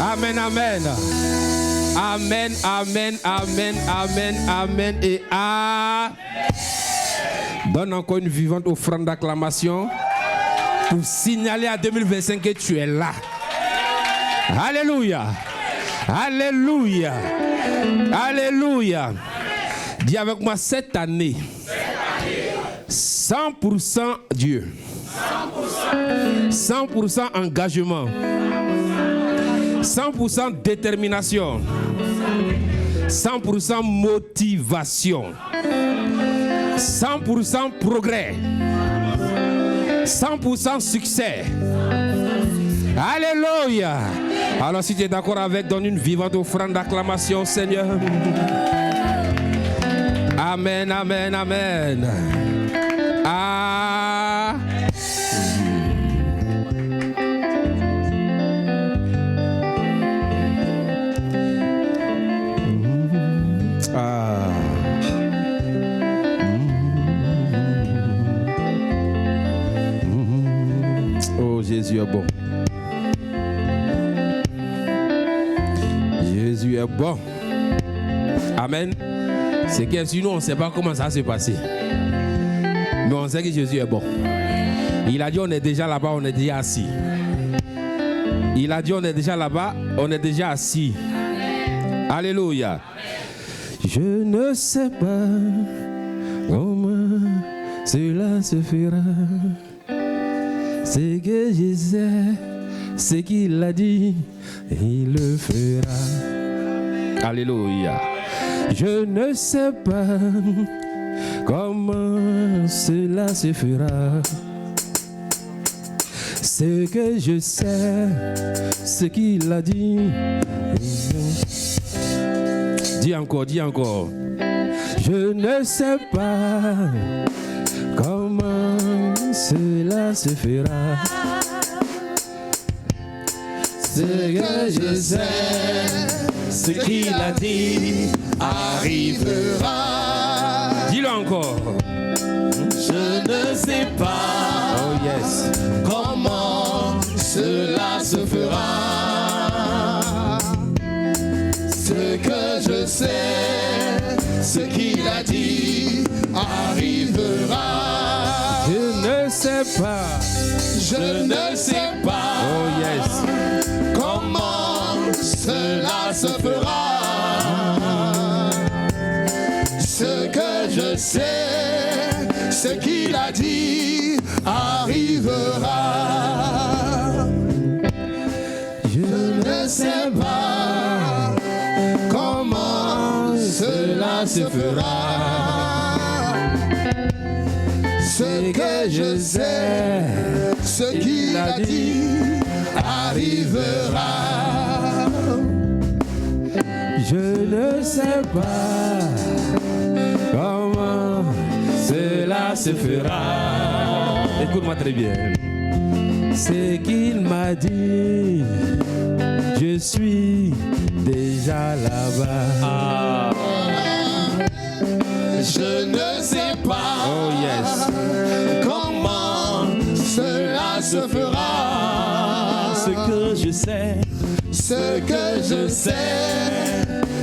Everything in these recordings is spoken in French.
Amen, amen. Amen, amen, amen, amen, amen et amen. Donne encore une vivante offrande d'acclamation pour signaler à 2025 que tu es là. Alléluia. Alléluia. Alléluia. Dis avec moi cette année. 100% Dieu. 100% engagement. 100% détermination. 100% motivation. 100% progrès. 100% succès. Alléluia. Alors si tu es d'accord avec, donne une vivante offrande d'acclamation, Seigneur. Amen, amen, amen. Ah. Oh, Jésus est bon. Jésus est bon. Amen. C'est que sinon on ne sait pas comment ça s'est passé. Mais on sait que Jésus est bon. Il a dit on est déjà là-bas, on est déjà assis. Il a dit on est déjà là-bas, on est déjà assis. Alléluia. Je ne sais pas comment cela se fera. C'est que je sais ce qu'il a dit, il le fera. Alléluia. Je ne sais pas comment cela se fera. C'est que je sais ce qu'il a dit. Dis encore, dis encore. Je ne sais pas comment cela se fera. C'est que je sais ce qu'il a dit arrivera. Dis-le encore. Je ne sais pas comment cela se fera. Ce que je sais, ce qu'il a dit arrivera. Je ne sais pas. Je ne sais pas. Comment cela se fera. Ce que je sais, ce qu'il a dit arrivera. Je ne sais pas comment cela se fera. Ce que je sais, ce qu'il a dit arrivera. Je ne sais pas comment cela se fera. Écoute-moi très bien. C'est qu'il m'a dit, je suis déjà là-bas. Je ne sais pas comment cela se fera. Ce que je sais, ce que je sais,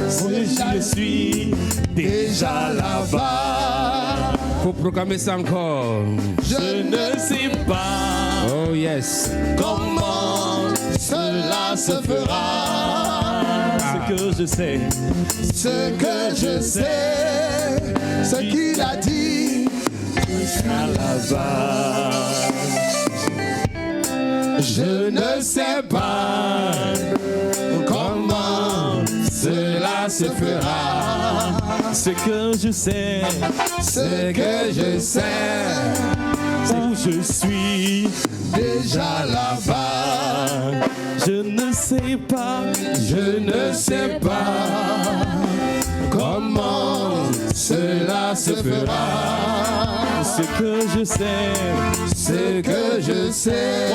je suis déjà là-bas. Faut proclamer ça encore. Je ne sais pas comment cela se fera. Ce que je sais, ce que je sais, ce qu'il a dit jusqu'à là-bas. Je ne sais pas comment cela se fera. ce que je sais, ce que je sais, où je suis déjà là-bas. Je ne sais pas, Je ne sais pas comment cela se fera. ce que je sais, Ce que je sais,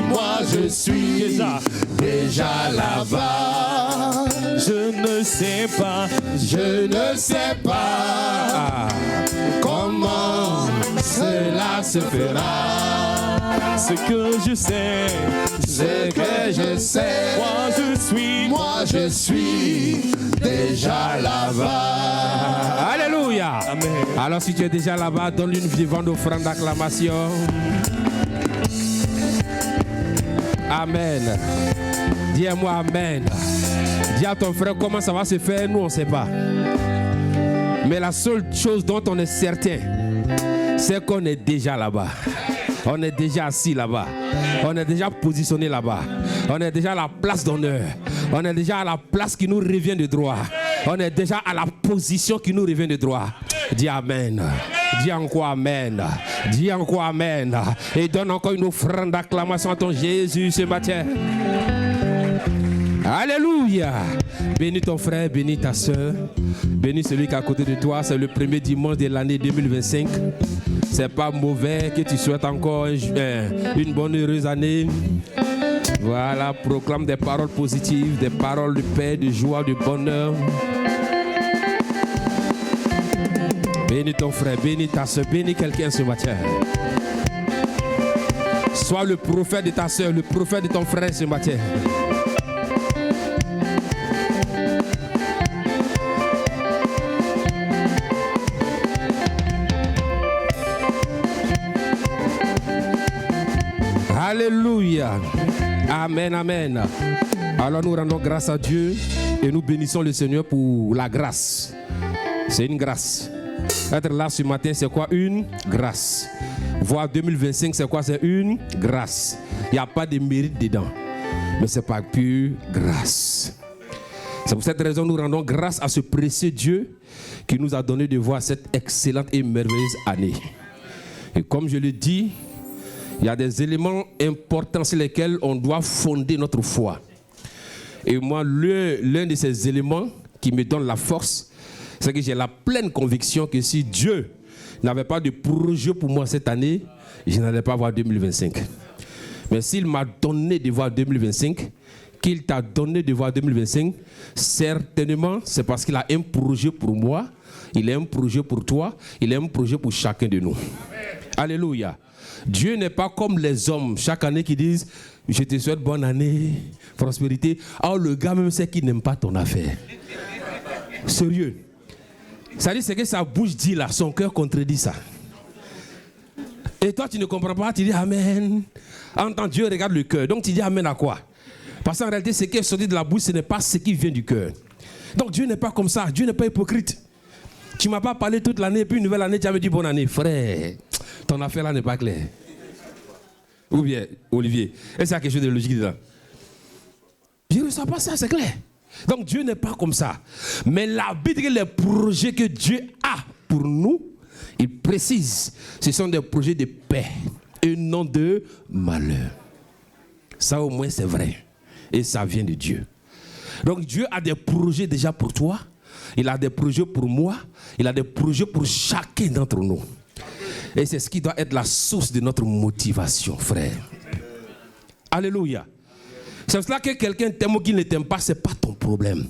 moi je suis déjà là-bas. Je ne sais pas, Je ne sais pas comment cela se fera. ce que je sais, Ce que je sais, moi je moi je suis déjà là-bas. Alléluia. Amen. Alors si tu es déjà là-bas, donne une vivante offrande d'acclamation. Amen. Dis-moi Amen. Dis à ton frère comment ça va se faire, nous on ne sait pas. Mais la seule chose dont on est certain, c'est qu'on est déjà là-bas. On est déjà assis là-bas. On est déjà positionné là-bas. On est déjà à la place d'honneur. On est déjà à la place qui nous revient de droit. On est déjà à la position qui nous revient de droit. Dis Amen. Dis encore Amen. Dis encore Amen. Et donne encore une offrande d'acclamation à ton Jésus ce matin. Alléluia. Bénis ton frère, bénis ta soeur. Bénis celui qui est à côté de toi. C'est le premier dimanche de l'année 2025. C'est pas mauvais que tu souhaites encore une bonne heureuse année. Voilà, proclame des paroles positives, des paroles de paix, de joie, de bonheur. Bénis ton frère, bénis ta soeur, bénis quelqu'un ce matin. Sois le prophète de ta soeur, le prophète de ton frère ce matin. Alléluia. Amen, amen. Alors nous rendons grâce à Dieu et nous bénissons le Seigneur pour la grâce. C'est une grâce. Être là ce matin, c'est quoi? Une grâce. Voir 2025, c'est quoi? C'est une grâce. Il n'y a pas de mérite dedans. Mais c'est pas pure grâce. C'est pour cette raison que nous rendons grâce à ce précieux Dieu qui nous a donné de voir cette excellente et merveilleuse année. Et comme je le dis, il y a des éléments importants sur lesquels on doit fonder notre foi. Et moi, l'un de ces éléments qui me donne la force, c'est que j'ai la pleine conviction que si Dieu n'avait pas de projet pour moi cette année, je n'allais pas voir 2025. Mais s'il m'a donné de voir 2025, qu'il t'a donné de voir 2025, certainement c'est parce qu'il a un projet pour moi, il a un projet pour toi, il a un projet pour chacun de nous. Amen. Alléluia. Dieu n'est pas comme les hommes chaque année qui disent « Je te souhaite bonne année, prospérité ». Alors le gars même sait qu'il n'aime pas ton affaire. Sérieux. Ça dit c'est que sa bouche dit là, son cœur contredit ça. Et toi tu ne comprends pas, tu dis « Amen ». En tant que Dieu regarde le cœur. Donc tu dis « Amen » à quoi? Parce qu'en réalité ce qui est sorti de la bouche, ce n'est pas ce qui vient du cœur. Donc Dieu n'est pas comme ça, Dieu n'est pas hypocrite. Tu ne m'as pas parlé toute l'année, puis une nouvelle année, tu avais dit bonne année. Frère, ton affaire là n'est pas claire. Ou bien, Olivier, est-ce qu'il y a quelque chose de logique dedans? Je ne ressens pas ça, c'est clair. Donc Dieu n'est pas comme ça. Mais la Bible, les projets que Dieu a pour nous, il précise, ce sont des projets de paix et non de malheur. Ça au moins c'est vrai. Et ça vient de Dieu. Donc Dieu a des projets déjà pour toi. Il a des projets pour moi. Il a des projets pour chacun d'entre nous. Et c'est ce qui doit être la source de notre motivation, frère. Alléluia. C'est pour cela que quelqu'un t'aime ou qu'il ne t'aime pas, ce n'est pas ton problème.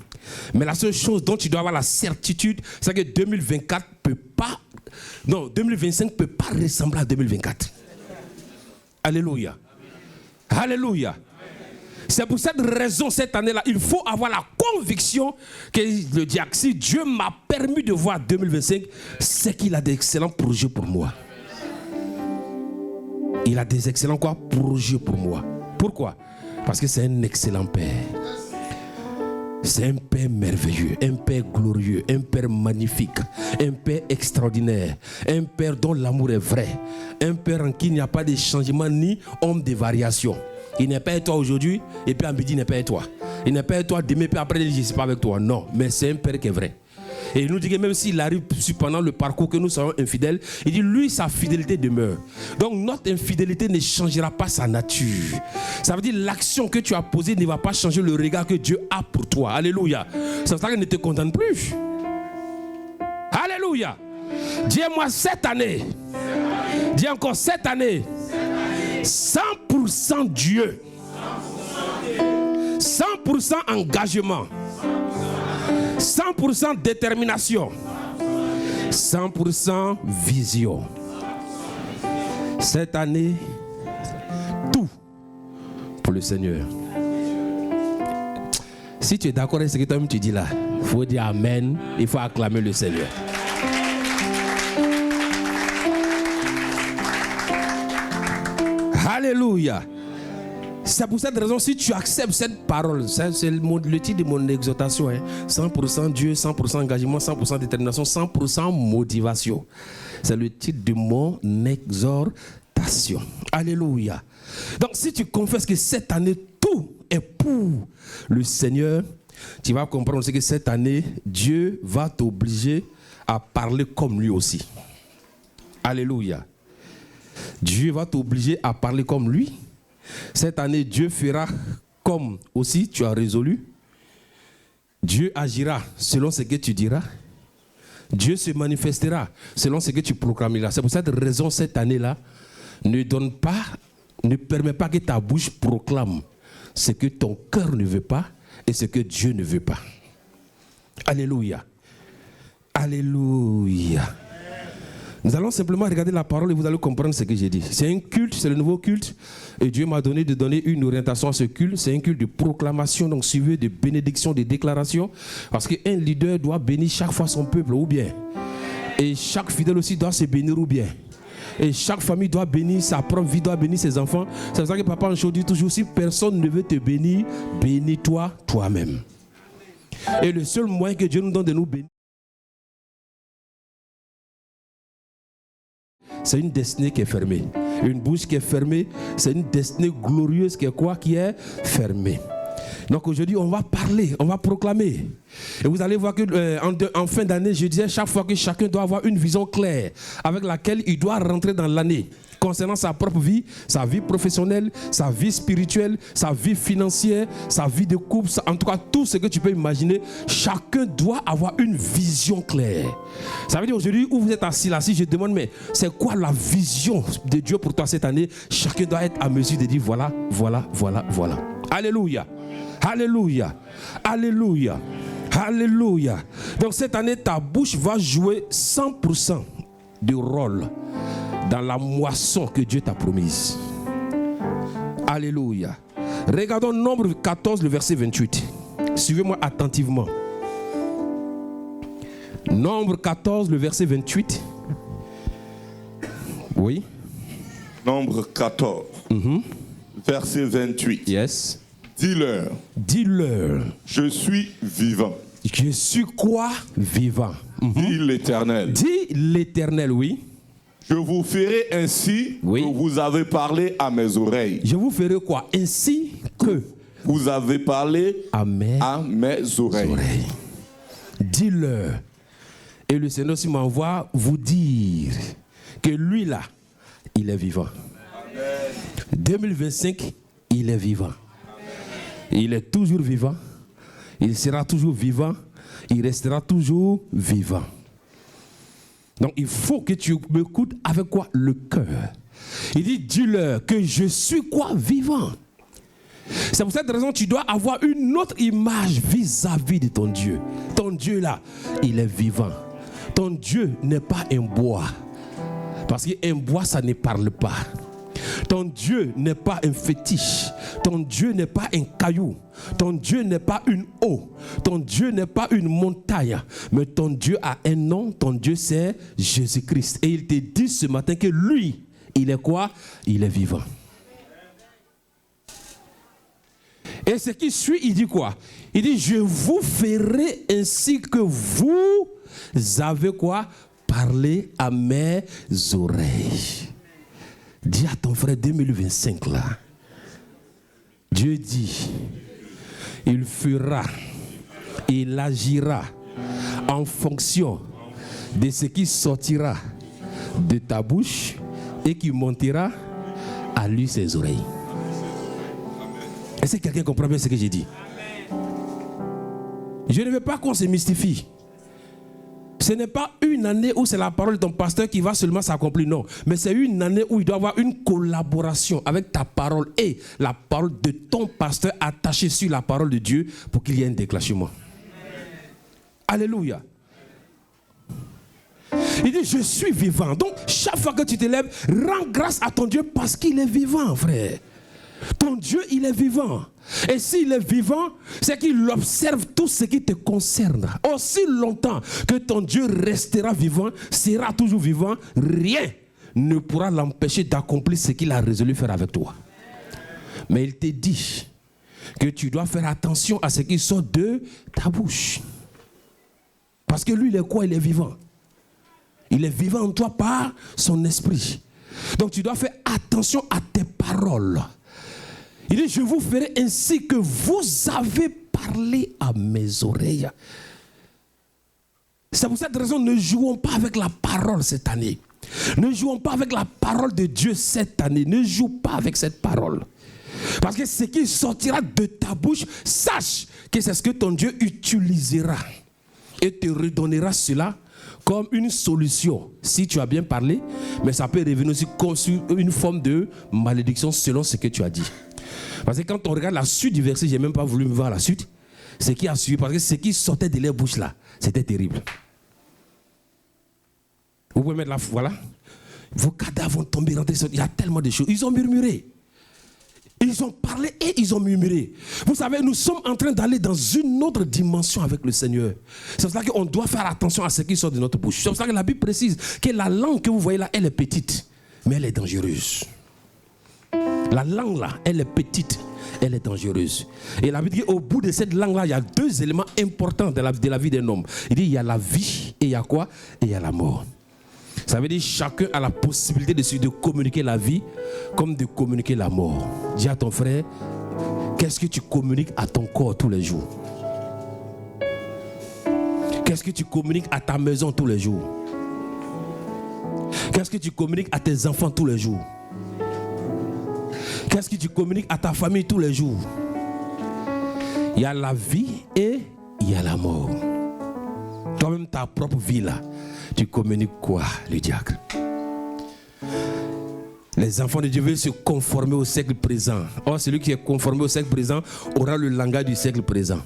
Mais la seule chose dont tu dois avoir la certitude, c'est que 2024 peut pas, non, 2025 ne peut pas ressembler à 2024. Alléluia. Alléluia. C'est pour cette raison, cette année-là, il faut avoir la conviction que le diable, si Dieu m'a permis de voir 2025, c'est qu'il a d'excellents projets pour moi. Il a des excellents quoi? Projets pour moi. Pourquoi? Parce que c'est un excellent Père. C'est un Père merveilleux, un Père glorieux, un Père magnifique, un Père extraordinaire, un Père dont l'amour est vrai, un Père en qui il n'y a pas de changement ni ombre de variation. Il n'est pas avec toi aujourd'hui et puis à midi il n'est pas avec toi. Il n'est pas avec toi demain puis après il dit je ne suis pas avec toi. Non, mais c'est un Père qui est vrai. Et il nous dit que même s'il arrive pendant le parcours que nous serons infidèles, il dit lui sa fidélité demeure. Donc notre infidélité ne changera pas sa nature. Ça veut dire l'action que tu as posée ne va pas changer le regard que Dieu a pour toi. Alléluia. C'est ça qu'il ne te condamne plus. Alléluia. Dis-moi cette année. Dis encore cette année. 100% Dieu. 100% engagement. 100% détermination. 100% vision. Cette année, tout pour le Seigneur. Si tu es d'accord avec ce que toi-même tu dis là, il faut dire Amen, il faut acclamer le Seigneur. Alléluia. C'est pour cette raison, si tu acceptes cette parole, c'est le titre de mon exhortation, hein. 100% Dieu, 100% engagement, 100% détermination, 100% motivation. C'est le titre de mon exhortation. Alléluia. Donc si tu confesses que cette année, tout est pour le Seigneur, tu vas comprendre que cette année, Dieu va t'obliger à parler comme lui aussi. Alléluia. Dieu va t'obliger à parler comme lui. Cette année, Dieu fera comme aussi tu as résolu. Dieu agira selon ce que tu diras. Dieu se manifestera selon ce que tu proclameras. C'est pour cette raison, cette année-là, ne permet pas que ta bouche proclame ce que ton cœur ne veut pas et ce que Dieu ne veut pas. Alléluia. Alléluia. Nous allons simplement regarder la parole et vous allez comprendre ce que j'ai dit. C'est un culte, c'est le nouveau culte. Et Dieu m'a donné de donner une orientation à ce culte. C'est un culte de proclamation, donc suivi de bénédiction, de déclaration. Parce qu'un leader doit bénir chaque fois son peuple, ou bien. Et chaque fidèle aussi doit se bénir, ou bien. Et chaque famille doit bénir sa propre vie, doit bénir ses enfants. C'est pour ça que Papa Ancho dit toujours, si personne ne veut te bénir, bénis-toi toi-même. Et le seul moyen que Dieu nous donne de nous bénir, c'est une destinée qui est fermée. Une bouche qui est fermée, c'est une destinée glorieuse qui est quoi? Qui est fermée. Donc aujourd'hui, on va parler, on va proclamer. Et vous allez voir que en fin d'année, je disais chaque fois que chacun doit avoir une vision claire avec laquelle il doit rentrer dans l'année concernant sa propre vie, sa vie professionnelle, sa vie spirituelle, sa vie financière, sa vie de couple, en tout cas tout ce que tu peux imaginer. Chacun doit avoir une vision claire. Ça veut dire aujourd'hui où vous êtes assis là, si je demande mais c'est quoi la vision de Dieu pour toi cette année? Chacun doit être à mesure de dire voilà, voilà, voilà, voilà. Alléluia. Alléluia. Alléluia. Alléluia. Donc cette année, ta bouche va jouer 100% du rôle dans la moisson que Dieu t'a promise. Alléluia. Regardons Nombre 14, le verset 28. Suivez-moi attentivement. Nombre 14, le verset 28. Oui. Nombre 14, verset 28. Yes. Dis-leur. Dis-leur. Je suis vivant. Je suis quoi? Vivant. Dit l'Éternel. Dis l'Éternel, oui. Je vous ferai ainsi que vous avez parlé à mes oreilles. Je vous ferai quoi? Ainsi que vous avez parlé à mes oreilles. Dis-leur. Et le Seigneur aussi m'envoie vous dire que lui là, il est vivant. Amen. 2025, il est vivant. Il est toujours vivant. Il sera toujours vivant. Il restera toujours vivant. Donc il faut que tu m'écoutes avec quoi? Le cœur. Il dit, dis-leur que je suis quoi? Vivant. C'est pour cette raison que tu dois avoir une autre image vis-à-vis de ton Dieu. Ton Dieu là, il est vivant. Ton Dieu n'est pas un bois. Parce qu'un bois, ça ne parle pas. Ton Dieu n'est pas un fétiche. Ton Dieu n'est pas un caillou. Ton Dieu n'est pas une eau. Ton Dieu n'est pas une montagne. Mais ton Dieu a un nom. Ton Dieu c'est Jésus-Christ. Et il te dit ce matin que lui, il est quoi? Il est vivant. Et ce qui suit, il dit quoi? Il dit, je vous ferai ainsi que vous avez quoi? Parlé à mes oreilles. Dis à ton frère 2025 là. Dieu dit, il fera, il agira en fonction de ce qui sortira de ta bouche et qui montera à lui ses oreilles. Est-ce que quelqu'un comprend bien ce que j'ai dit? Je ne veux pas qu'on se mystifie. Ce n'est pas une année où c'est la parole de ton pasteur qui va seulement s'accomplir, non. Mais c'est une année où il doit y avoir une collaboration avec ta parole et la parole de ton pasteur attachée sur la parole de Dieu pour qu'il y ait un déclenchement. Alléluia. Il dit, je suis vivant. Donc, chaque fois que tu te lèves, rends grâce à ton Dieu parce qu'il est vivant, frère. Ton Dieu, il est vivant. Et s'il est vivant, c'est qu'il observe tout ce qui te concerne. Aussi longtemps que ton Dieu restera vivant, sera toujours vivant, rien ne pourra l'empêcher d'accomplir ce qu'il a résolu faire avec toi. Mais il te dit que tu dois faire attention à ce qui sort de ta bouche. Parce que lui, il est quoi? Il est vivant. Il est vivant en toi par son esprit. Donc tu dois faire attention à tes paroles. Il dit, je vous ferai ainsi que vous avez parlé à mes oreilles. C'est pour cette raison, ne jouons pas avec la parole cette année. Ne jouons pas avec la parole de Dieu cette année. Ne joue pas avec cette parole. Parce que ce qui sortira de ta bouche, sache que c'est ce que ton Dieu utilisera et te redonnera cela comme une solution. Si tu as bien parlé, mais ça peut revenir aussi comme une forme de malédiction selon ce que tu as dit. Parce que quand on regarde la suite du verset, je n'ai même pas voulu me voir la suite. Ce qui a suivi, parce que ce qui sortait de leur bouche là, c'était terrible. Vous pouvez mettre la... Voilà. Vos cadavres vont tomber, rentrer. Il y a tellement de choses. Ils ont murmuré. Ils ont parlé et ils ont murmuré. Vous savez, nous sommes en train d'aller dans une autre dimension avec le Seigneur. C'est pour ça qu'on doit faire attention à ce qui sort de notre bouche. C'est pour ça que la Bible précise que la langue que vous voyez là, elle est petite, mais elle est dangereuse. La langue là, elle est petite, elle est dangereuse. Et la Bible dit qu'au bout de cette langue là, il y a deux éléments importants de la vie d'un homme. Il dit il y a la vie et il y a quoi? Et il y a la mort. Ça veut dire que chacun a la possibilité de communiquer la vie comme de communiquer la mort. Dis à ton frère, qu'est-ce que tu communiques à ton corps tous les jours? Qu'est-ce que tu communiques à ta maison tous les jours? Qu'est-ce que tu communiques à tes enfants tous les jours? Qu'est-ce que tu communiques à ta famille tous les jours? Il y a la vie et il y a la mort. Toi-même, ta propre vie là, tu communiques quoi, le diacre? Les enfants de Dieu veulent se conformer au siècle présent. Or, celui qui est conformé au siècle présent aura le langage du siècle présent.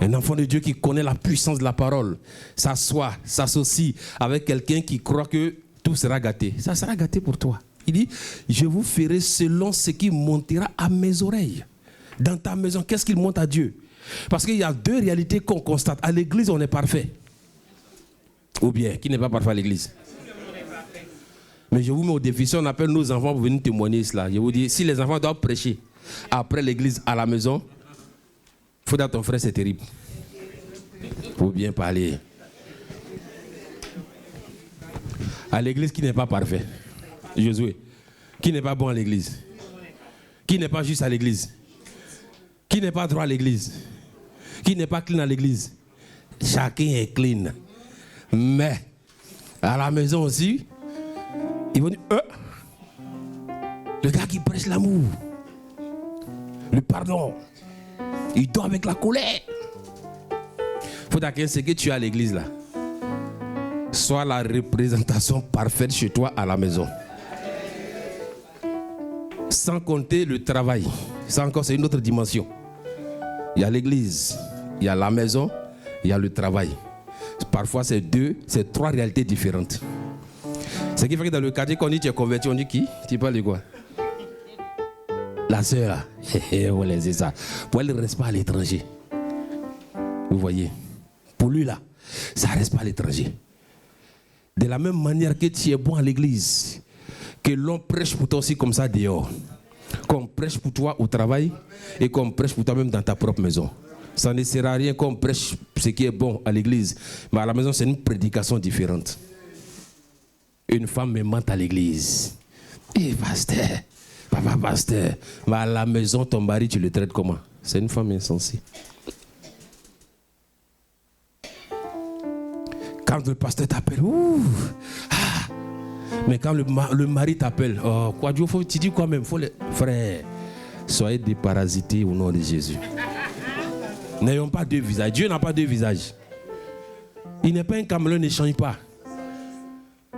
Un enfant de Dieu qui connaît la puissance de la parole s'associe avec quelqu'un qui croit que tout sera gâté. Ça sera gâté pour toi. Il dit, je vous ferai selon ce qui montera à mes oreilles. Dans ta maison, qu'est-ce qu'il monte à Dieu? Parce qu'il y a deux réalités qu'on constate. À l'église, on est parfait. Ou bien, qui n'est pas parfait à l'église? Mais je vous mets au défi. Si on appelle nos enfants pour venir témoigner cela, je vous dis, si les enfants doivent prêcher après l'église à la maison, il faut dire à ton frère, c'est terrible. Pour bien parler. À l'église, qui n'est pas parfait? Josué. Qui n'est pas bon à l'église? Qui n'est pas juste à l'église? Qui n'est pas droit à l'église? Qui n'est pas clean à l'église? Chacun est clean. Mais, à la maison aussi, ils vont dire, le gars qui prêche l'amour, le pardon, il dort avec la colère. Il faut que ce que tu as à l'église là soit la représentation parfaite chez toi à la maison. Sans compter le travail. Ça encore, c'est une autre dimension. Il y a l'église, il y a la maison, il y a le travail. Parfois, c'est trois réalités différentes. Ce qui fait que dans le quartier, quand on dit tu es converti, on dit qui? Tu parles de quoi? La sœur. Voilà, c'est ça. Pour elle, elle ne reste pas à l'étranger. Vous voyez? Pour lui, là, ça ne reste pas à l'étranger. De la même manière que tu es bon à l'église, que l'on prêche pour toi aussi comme ça dehors. Qu'on prêche pour toi au travail et qu'on prêche pour toi-même dans ta propre maison. Ça ne sert à rien qu'on prêche ce qui est bon à l'église. Mais à la maison, c'est une prédication différente. Une femme me mente à l'église. Et pasteur, papa pasteur, mais à la maison, ton mari, tu le traites comment? C'est une femme insensée. Quand le pasteur t'appelle, mais quand le mari t'appelle, quoi, tu dis quoi même? Frère, soyez déparasités au nom de Jésus. N'ayons pas deux visages. Dieu n'a pas deux visages. Il n'est pas un caméléon, ne change pas.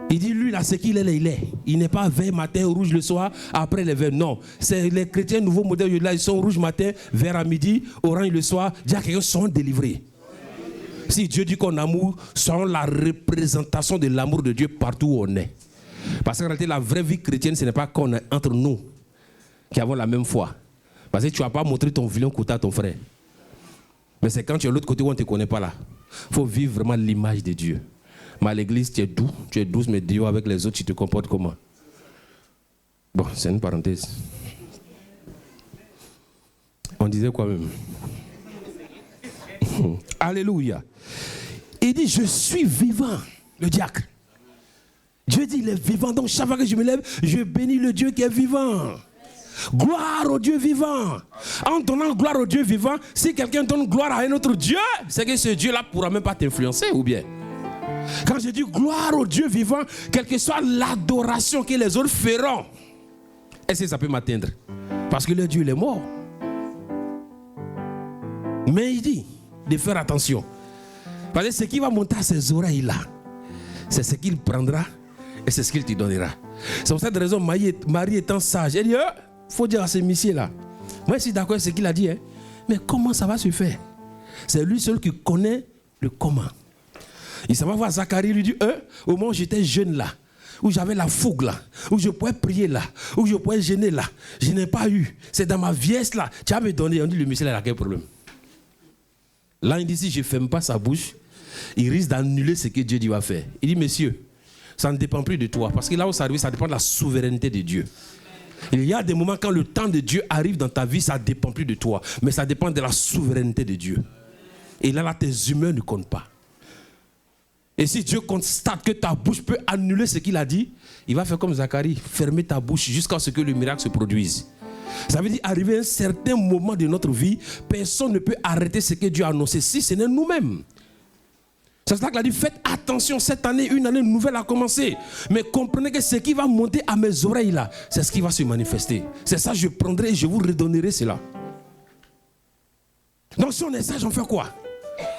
Il dit, lui, là, ce qu'il est, là, il est. Il n'est pas vert matin, rouge le soir, après les verts. Non. C'est les chrétiens nouveaux modèles, là, ils sont rouge matin, vert à midi, orange le soir. Dis à quelqu'un, sont délivrés. Si Dieu dit qu'on amour, sont la représentation de l'amour de Dieu partout où on est. Parce qu'en réalité, la vraie vie chrétienne, ce n'est pas qu'on est entre nous qui avons la même foi. Parce que tu n'as pas montré ton vilain côté à ton frère. Mais c'est quand tu es de l'autre côté où on ne te connaît pas là. Il faut vivre vraiment l'image de Dieu. Mais à l'église, tu es doux, tu es douce, mais Dieu avec les autres, tu te comportes comment? Bon, c'est une parenthèse. On disait quoi même? Alléluia. Il dit, je suis vivant, le diacre. Dieu dit, il est vivant. Donc chaque fois que je me lève, je bénis le Dieu qui est vivant. Gloire au Dieu vivant. En donnant gloire au Dieu vivant, si quelqu'un donne gloire à un autre Dieu, c'est que ce Dieu-là ne pourra même pas t'influencer, ou bien? Quand je dis gloire au Dieu vivant, quelle que soit l'adoration que les autres feront, est-ce que ça peut m'atteindre? Parce que le Dieu, il est mort. Mais il dit de faire attention. Parce que ce qui va monter à ses oreilles-là, c'est ce qu'il prendra et c'est ce qu'il te donnera. C'est pour cette raison, Marie étant sage, elle dit, faut dire à ce monsieur-là. Moi, je suis d'accord avec ce qu'il a dit. Mais comment ça va se faire? C'est lui seul qui connaît le comment. Il s'en va voir Zacharie, il lui dit, au moment où j'étais jeune là, où j'avais la fougue là, où je pouvais prier là, où je pouvais gêner là, je n'ai pas eu. C'est dans ma vieillesse là. Tu as me donné. On dit, le monsieur là, il a quel problème? Là, il dit, si je ne ferme pas sa bouche, il risque d'annuler ce que Dieu dit va faire. Il dit, monsieur, ça ne dépend plus de toi. Parce que là où ça arrive, ça dépend de la souveraineté de Dieu. Il y a des moments quand le temps de Dieu arrive dans ta vie, ça ne dépend plus de toi. Mais ça dépend de la souveraineté de Dieu. Et là, tes humains ne comptent pas. Et si Dieu constate que ta bouche peut annuler ce qu'il a dit, il va faire comme Zacharie, fermer ta bouche jusqu'à ce que le miracle se produise. Ça veut dire, arrivé à un certain moment de notre vie, personne ne peut arrêter ce que Dieu a annoncé si ce n'est nous-mêmes. C'est ça qu'il a dit, faites attention, cette année, une année nouvelle a commencé. Mais comprenez que ce qui va monter à mes oreilles là, c'est ce qui va se manifester. C'est ça, je prendrai et je vous redonnerai cela. Donc si on est sage, on fait quoi?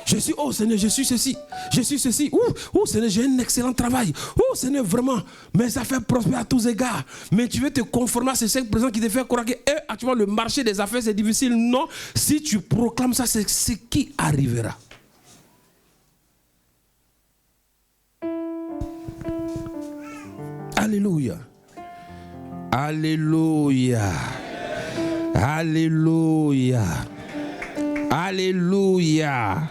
Je suis, oh Seigneur, je suis ceci, je suis ceci. Oh Seigneur, j'ai un excellent travail. Oh Seigneur, vraiment, mais ça fait prospérer à tous égards. Mais tu veux te conformer à ces 5 présents qui te font croire que actuellement le marché des affaires c'est difficile. Non, si tu proclames ça, c'est ce qui arrivera. Alléluia. Alléluia. Alléluia. Alléluia.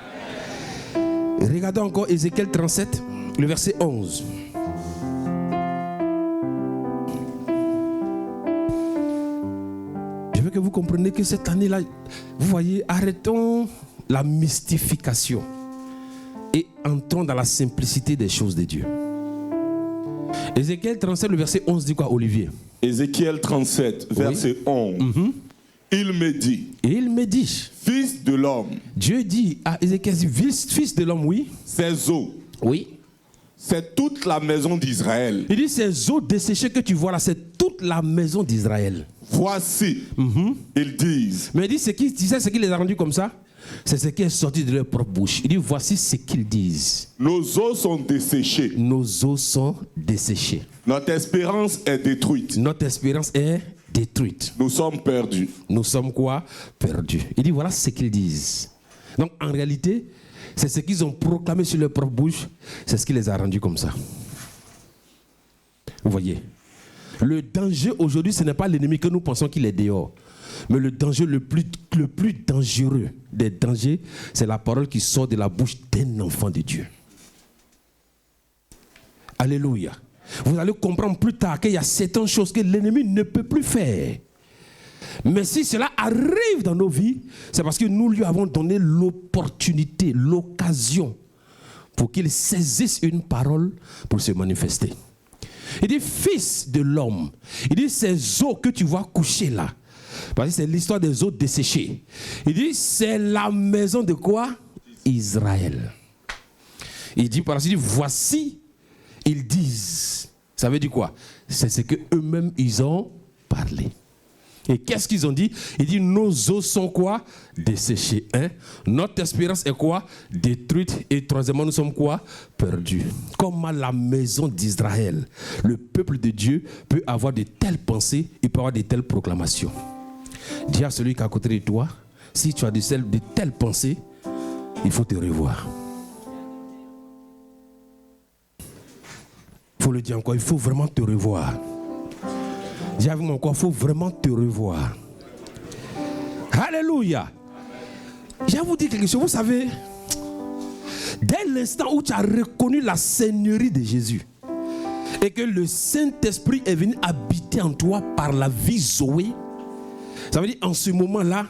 Regardons encore Ézéchiel 37, le verset 11. Je veux que vous compreniez que cette année-là, vous voyez, arrêtons la mystification et entrons dans la simplicité des choses de Dieu. Ézéchiel 37, le verset 11 dit quoi, Olivier? Ézéchiel 37, verset 11. Il me dit. Et il me dit. Fils de l'homme. Dieu dit à Ézéchiel, fils de l'homme, oui. Ces eaux. Oui. C'est toute la maison d'Israël. Il dit, ces eaux desséchées que tu vois là, c'est toute la maison d'Israël. Voici, ils disent. Mais il dit, tu sais ce qui les a rendus comme ça? C'est ce qui est sorti de leur propre bouche. Il dit, voici ce qu'ils disent. Nos eaux sont desséchées. Nos eaux sont desséchées. Notre espérance est détruite. Notre espérance est détruite. Nous sommes perdus. Nous sommes quoi? Perdus. Il dit, voilà ce qu'ils disent. Donc, en réalité, c'est ce qu'ils ont proclamé sur leur propre bouche. C'est ce qui les a rendus comme ça. Vous voyez? Le danger aujourd'hui, ce n'est pas l'ennemi que nous pensons qu'il est dehors. Mais le danger le plus dangereux des dangers, c'est la parole qui sort de la bouche d'un enfant de Dieu. Alléluia. Vous allez comprendre plus tard qu'il y a certaines choses que l'ennemi ne peut plus faire. Mais si cela arrive dans nos vies, c'est parce que nous lui avons donné l'opportunité, l'occasion pour qu'il saisisse une parole pour se manifester. Il dit, fils de l'homme. Il dit, ces eaux que tu vois coucher là, parce que c'est l'histoire des eaux desséchées. Il dit, c'est la maison de quoi? Israël. Il dit par la suite, voici, ils disent. Ça veut dire quoi? C'est ce qu'eux-mêmes ils ont parlé. Et qu'est-ce qu'ils ont dit? Il dit, nos eaux sont quoi? Desséchées. Notre espérance est quoi? Détruite. Et troisièmement, nous sommes quoi? Perdus. Comment la maison d'Israël, le peuple de Dieu, peut avoir de telles pensées, il peut avoir de telles proclamations. Dis à celui qui est à côté de toi, si tu as de telles pensées, il faut te revoir. Il faut le dire encore, il faut vraiment te revoir. Dis avec moi encore, il faut vraiment te revoir. Alléluia. Je vais vous dire quelque chose. Vous savez, dès l'instant où tu as reconnu la seigneurie de Jésus et que le Saint-Esprit est venu habiter en toi par la vie Zoé, ça veut dire en ce moment-là,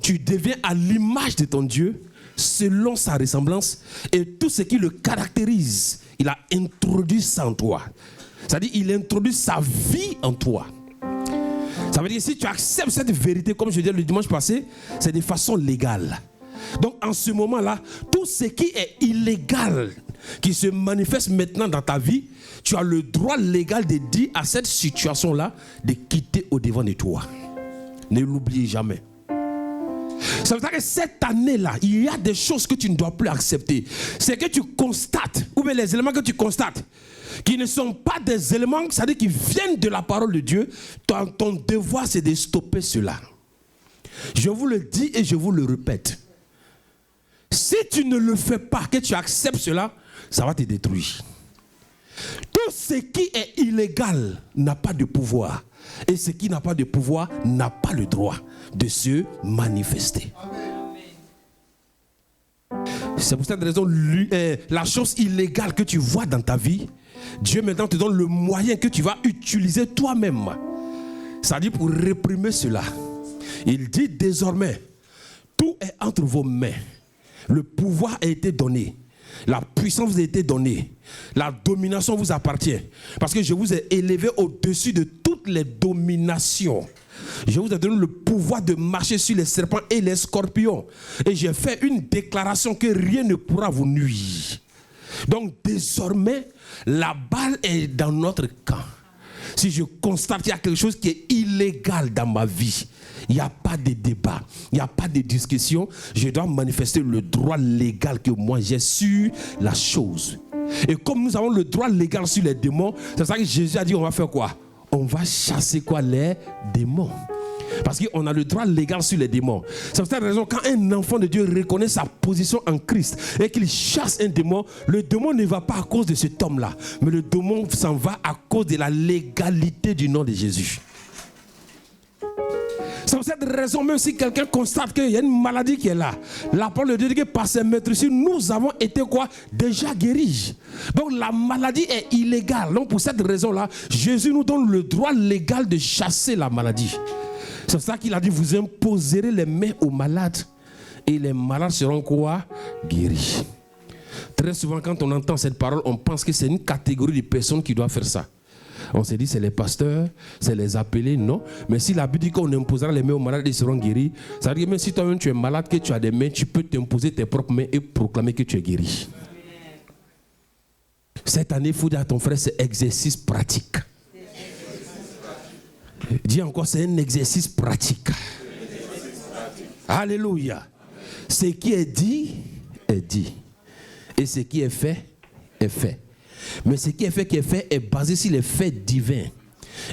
tu deviens à l'image de ton Dieu selon sa ressemblance et tout ce qui le caractérise, il a introduit ça en toi. C'est-à-dire il introduit sa vie en toi. Ça veut dire que si tu acceptes cette vérité, comme je disais le dimanche passé, c'est de façon légale. Donc en ce moment-là, tout ce qui est illégal, qui se manifeste maintenant dans ta vie, tu as le droit légal de dire à cette situation-là de quitter au-devant de toi. Ne l'oubliez jamais. Ça veut dire que cette année-là, il y a des choses que tu ne dois plus accepter. C'est que tu constates, ou bien les éléments que tu constates, qui ne sont pas des éléments, c'est-à-dire qui viennent de la parole de Dieu, ton devoir c'est de stopper cela. Je vous le dis et je vous le répète. Si tu ne le fais pas, que tu acceptes cela, ça va te détruire. Tout ce qui est illégal n'a pas de pouvoir. Et ce qui n'a pas de pouvoir n'a pas le droit de se manifester. C'est pour cette raison, la chose illégale que tu vois dans ta vie, Dieu maintenant te donne le moyen que tu vas utiliser toi-même. C'est-à-dire pour réprimer cela. Il dit désormais, tout est entre vos mains. Le pouvoir a été donné. La puissance vous a été donnée. La domination vous appartient. Parce que je vous ai élevé au-dessus de toutes les dominations. Je vous ai donné le pouvoir de marcher sur les serpents et les scorpions. Et j'ai fait une déclaration que rien ne pourra vous nuire. Donc désormais, la balle est dans notre camp. Si je constate qu'il y a quelque chose qui est illégal dans ma vie, il n'y a pas de débat, il n'y a pas de discussion, je dois manifester le droit légal que moi j'ai sur la chose. Et comme nous avons le droit légal sur les démons, c'est ça que Jésus a dit, on va faire quoi? On va chasser quoi? Les démons. Parce qu'on a le droit légal sur les démons. C'est pour cette raison, quand un enfant de Dieu reconnaît sa position en Christ et qu'il chasse un démon, le démon ne va pas à cause de cet homme-là, mais le démon s'en va à cause de la légalité du nom de Jésus. C'est pour cette raison, même si quelqu'un constate qu'il y a une maladie qui est là, la parole de Dieu dit que par ses maîtrises, nous avons été quoi? Déjà guéris. Donc la maladie est illégale. Donc pour cette raison-là, Jésus nous donne le droit légal de chasser la maladie. C'est pour ça qu'il a dit, vous imposerez les mains aux malades et les malades seront quoi? Guéris. Très souvent, quand on entend cette parole, on pense que c'est une catégorie de personnes qui doivent faire ça. On se dit, c'est les pasteurs, c'est les appelés, non. Mais si la Bible dit qu'on imposera les mains aux malades et ils seront guéris, ça veut dire que même si toi-même tu es malade, que tu as des mains, tu peux t'imposer tes propres mains et proclamer que tu es guéri. Cette année, il faut dire à ton frère, c'est exercice pratique. Dis encore, c'est un exercice pratique. Alléluia. Ce qui est dit, est dit. Et ce qui est fait, est fait. Mais ce qui est fait est basé sur les faits divins.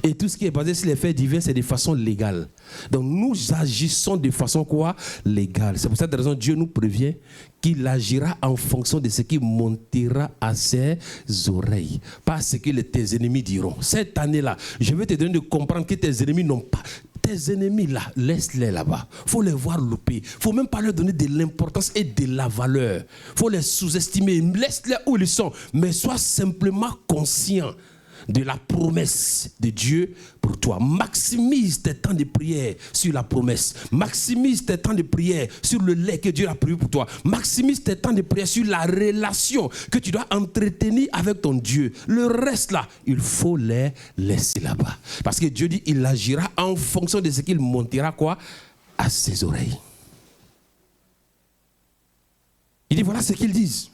Et tout ce qui est basé sur les faits divins, c'est de façon légale. Donc nous agissons de façon quoi? Légale. C'est pour cette raison que Dieu nous prévient qu'il agira en fonction de ce qui montera à ses oreilles. Pas ce que tes ennemis diront. Cette année-là, je vais te donner de comprendre que tes ennemis n'ont pas... Tes ennemis là, laisse-les là-bas. Il faut les voir louper. Il ne faut même pas leur donner de l'importance et de la valeur. Il faut les sous-estimer. Laisse-les où ils sont. Mais sois simplement conscient de la promesse de Dieu pour toi. Maximise tes temps de prière sur la promesse. Maximise tes temps de prière sur le lait que Dieu a prévu pour toi. Maximise tes temps de prière sur la relation que tu dois entretenir avec ton Dieu. Le reste là, il faut les laisser là-bas. Parce que Dieu dit, il agira en fonction de ce qu'il montera quoi? À ses oreilles. Il dit, voilà ce qu'ils disent.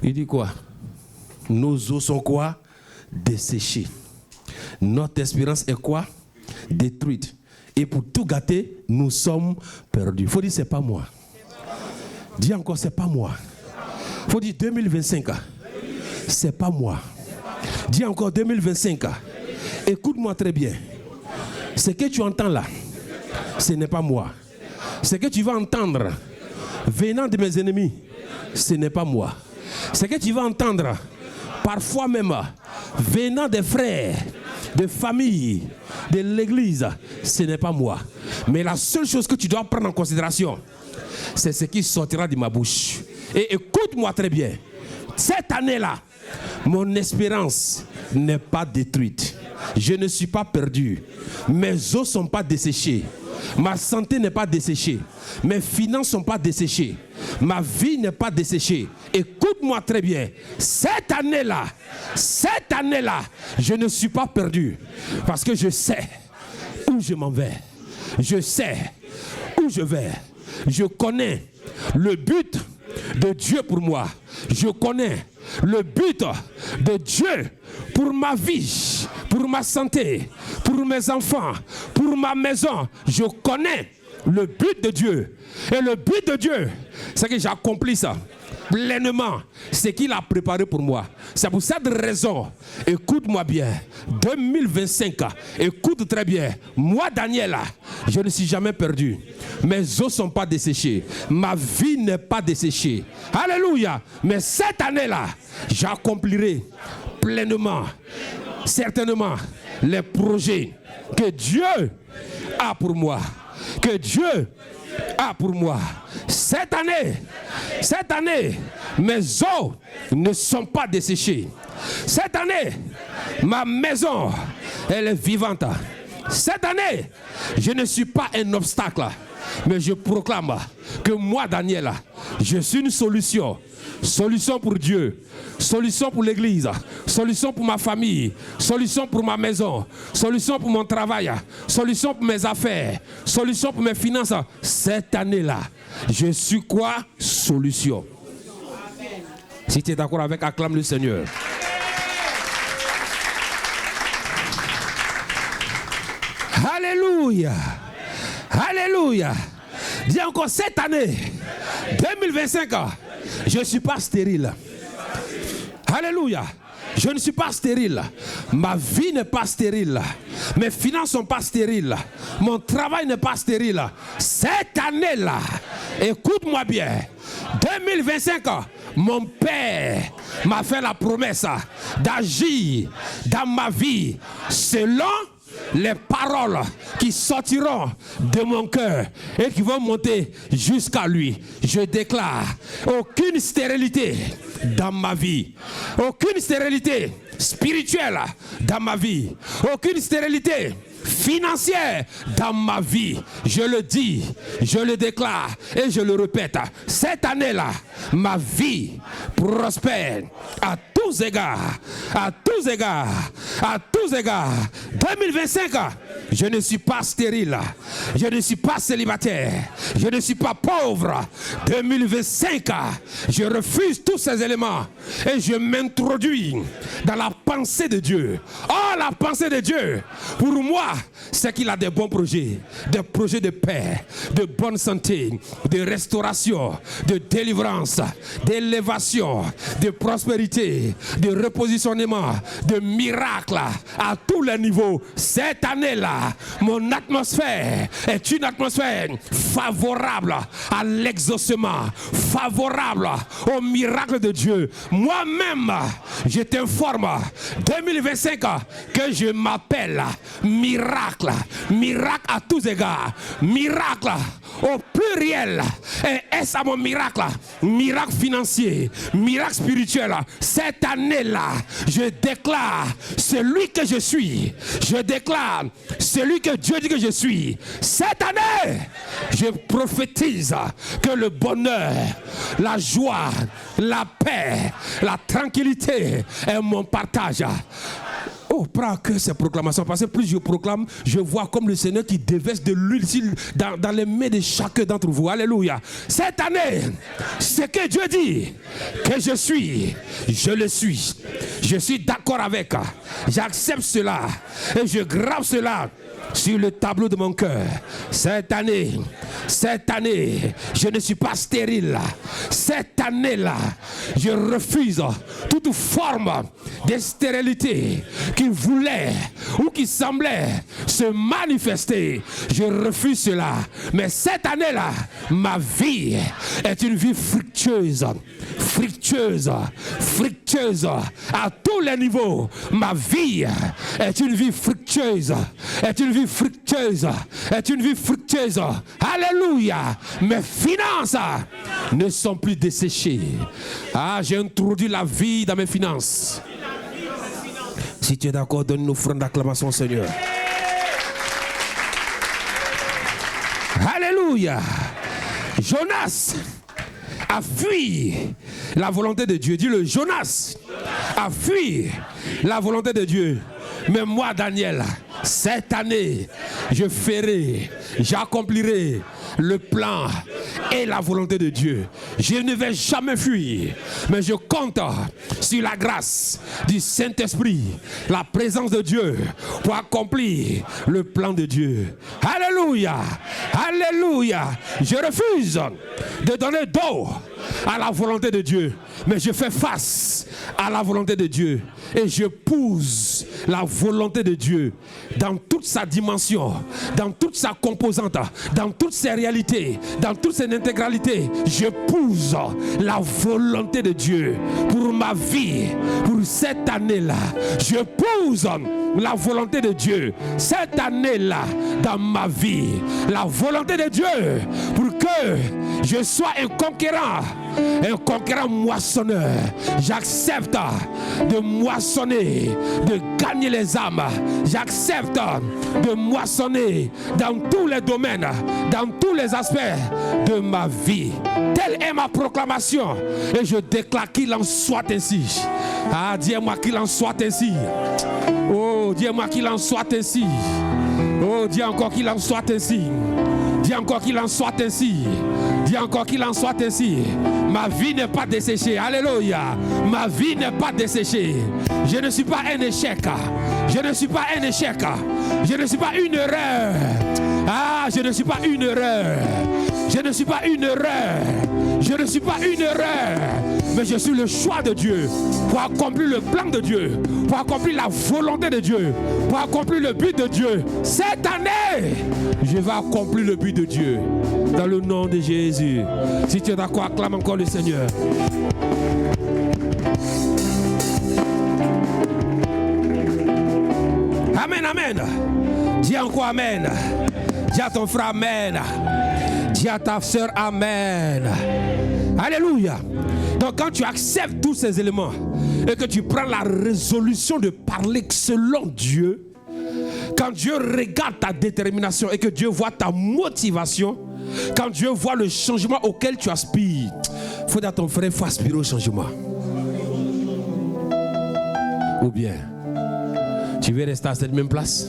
Il dit quoi? Nos os sont quoi? Desséchés. Notre espérance est quoi? Détruite. Et pour tout gâter, nous sommes perdus. Il faut dire, c'est pas moi. Dis encore, c'est pas moi. Il faut dire 2025. C'est pas moi. Dis encore 2025. Écoute-moi très bien. Ce que tu entends là, ce n'est pas moi. Ce que tu vas entendre venant de mes ennemis, ce n'est pas moi. Ce que tu vas entendre parfois même venant des frères, de famille, de l'église, ce n'est pas moi. Mais la seule chose que tu dois prendre en considération, c'est ce qui sortira de ma bouche. Et écoute-moi très bien. Cette année-là, mon espérance n'est pas détruite. Je ne suis pas perdu. Mes os ne sont pas desséchés. Ma santé n'est pas desséchée. Mes finances ne sont pas desséchées. Ma vie n'est pas desséchée. Écoute-moi très bien. Cette année-là, je ne suis pas perdu. Parce que je sais où je m'en vais. Je sais où je vais. Je connais le but de Dieu pour moi. Je connais le but de Dieu pour ma vie, pour ma santé, pour mes enfants, pour ma maison. Je connais le but de Dieu. Et le but de Dieu, c'est que j'accomplis ça pleinement, ce qu'il a préparé pour moi. C'est pour cette raison, écoute-moi bien, 2025, écoute très bien, moi Daniel, je ne suis jamais perdu. Mes os ne sont pas desséchés, ma vie n'est pas desséchée. Alléluia. Mais cette année-là, j'accomplirai pleinement, certainement, les projets que Dieu a pour moi. Que Dieu a pour moi. Cette année, mes os ne sont pas desséchés. Cette année, ma maison, elle est vivante. Cette année, je ne suis pas un obstacle, mais je proclame que moi, Daniel, je suis une solution. Solution pour Dieu, solution pour l'église, solution pour ma famille, solution pour ma maison, solution pour mon travail, solution pour mes affaires, solution pour mes finances. Cette année-là, je suis quoi? Solution. Si tu es d'accord avec, acclame le Seigneur. Alléluia. Alléluia. Dis encore, cette année 2025, je ne suis pas stérile. Alléluia. Je ne suis pas stérile. Ma vie n'est pas stérile. Mes finances ne sont pas stériles. Mon travail n'est pas stérile. Cette année-là, écoute-moi bien, 2025, mon Père m'a fait la promesse d'agir dans ma vie selon les paroles qui sortiront de mon cœur et qui vont monter jusqu'à lui. Je déclare aucune stérilité dans ma vie, aucune stérilité spirituelle dans ma vie, aucune stérilité financière dans ma vie. Je le dis, je le déclare et je le répète. Cette année-là, ma vie prospère à tous égards, à tous égards, à tous égards. 2025, je ne suis pas stérile, je ne suis pas célibataire, je ne suis pas pauvre. 2025, je refuse tous ces éléments et je m'introduis dans la pensée de Dieu. Oh, la pensée de Dieu, pour moi, c'est qu'il a des bons projets de paix, de bonne santé, de restauration, de délivrance, d'élévation, de prospérité, de repositionnement, de miracles à tous les niveaux. Cette année-là, mon atmosphère est une atmosphère favorable à l'exaucement, favorable au miracle de Dieu. Moi-même, je t'informe, 2025, que je m'appelle miracle, miracle à tous égards, miracle au pluriel. Et est-ce à mon miracle? Miracle financier, miracle spirituel. Cette année-là, je déclare celui que je suis. Je déclare celui que Dieu dit que je suis. Cette année, je prophétise que le bonheur, la joie, la paix, la tranquillité est mon partage. Oh, prends que ces proclamations, parce que plus je proclame, je vois comme le Seigneur qui déverse de l'huile dans les mains de chacun d'entre vous. Alléluia. Cette année, ce que Dieu dit que je suis, je le suis. Je suis d'accord avec. J'accepte cela et je grave cela sur le tableau de mon cœur. Cette année, je ne suis pas stérile. Cette année-là, je refuse toute forme de stérilité qui voulait ou qui semblait se manifester. Je refuse cela. Mais cette année-là, ma vie est une vie fructueuse. Fructueuse, fructueuse à tous les niveaux. Ma vie est une vie fructueuse, est une vie fructueuse, est une vie fructueuse. Alléluia. Mes finances ne sont plus desséchées. Ah, j'ai introduit la vie dans mes finances. Si tu es d'accord, donne une offrande d'acclamation au Seigneur. Alléluia. Jonas a fui la volonté de Dieu. Dis-le, Jonas a fui la volonté de Dieu. Mais moi, Daniel, cette année, je ferai, j'accomplirai le plan et la volonté de Dieu. Je ne vais jamais fuir, mais je compte sur la grâce du Saint-Esprit, la présence de Dieu pour accomplir le plan de Dieu. Alléluia, alléluia. Je refuse de donner dos à la volonté de Dieu, mais je fais face à la volonté de Dieu et je pousse la volonté de Dieu dans toute sa dimension, dans toute sa composante, dans toutes ses réalités, dans toute son intégralité. Je pousse la volonté de Dieu pour ma vie, pour cette année-là. Je pousse la volonté de Dieu cette année-là dans ma vie. La volonté de Dieu pour que je sois un conquérant moissonneur. J'accepte de moissonner, de gagner les âmes. J'accepte de moissonner dans tous les domaines, dans tous les aspects de ma vie. Telle est ma proclamation et je déclare qu'il en soit ainsi. Ah, dis-moi qu'il en soit ainsi. Oh, dis-moi qu'il en soit ainsi. Oh, dis encore qu'il en soit ainsi. Dis encore qu'il en soit ainsi. Dis encore qu'il en soit ainsi. Ma vie n'est pas desséchée. Alléluia. Ma vie n'est pas desséchée. Je ne suis pas un échec. Je ne suis pas un échec. Je ne suis pas une erreur. Ah, je ne suis pas une erreur. Je ne suis pas une erreur. Je ne suis pas une erreur. Mais je suis le choix de Dieu pour accomplir le plan de Dieu, pour accomplir la volonté de Dieu, pour accomplir le but de Dieu. Cette année, je vais accomplir le but de Dieu. Dans le nom de Jésus. Si tu es d'accord, acclame encore le Seigneur. Amen, amen. Dis encore amen. Dis à ton frère amen. Dis à ta soeur amen. Alléluia. Donc quand tu acceptes tous ces éléments et que tu prends la résolution de parler selon Dieu, quand Dieu regarde ta détermination et que Dieu voit ta motivation, quand Dieu voit le changement auquel tu aspires, il faut dire à ton frère, il faut aspirer au changement. Ou bien, tu veux rester à cette même place?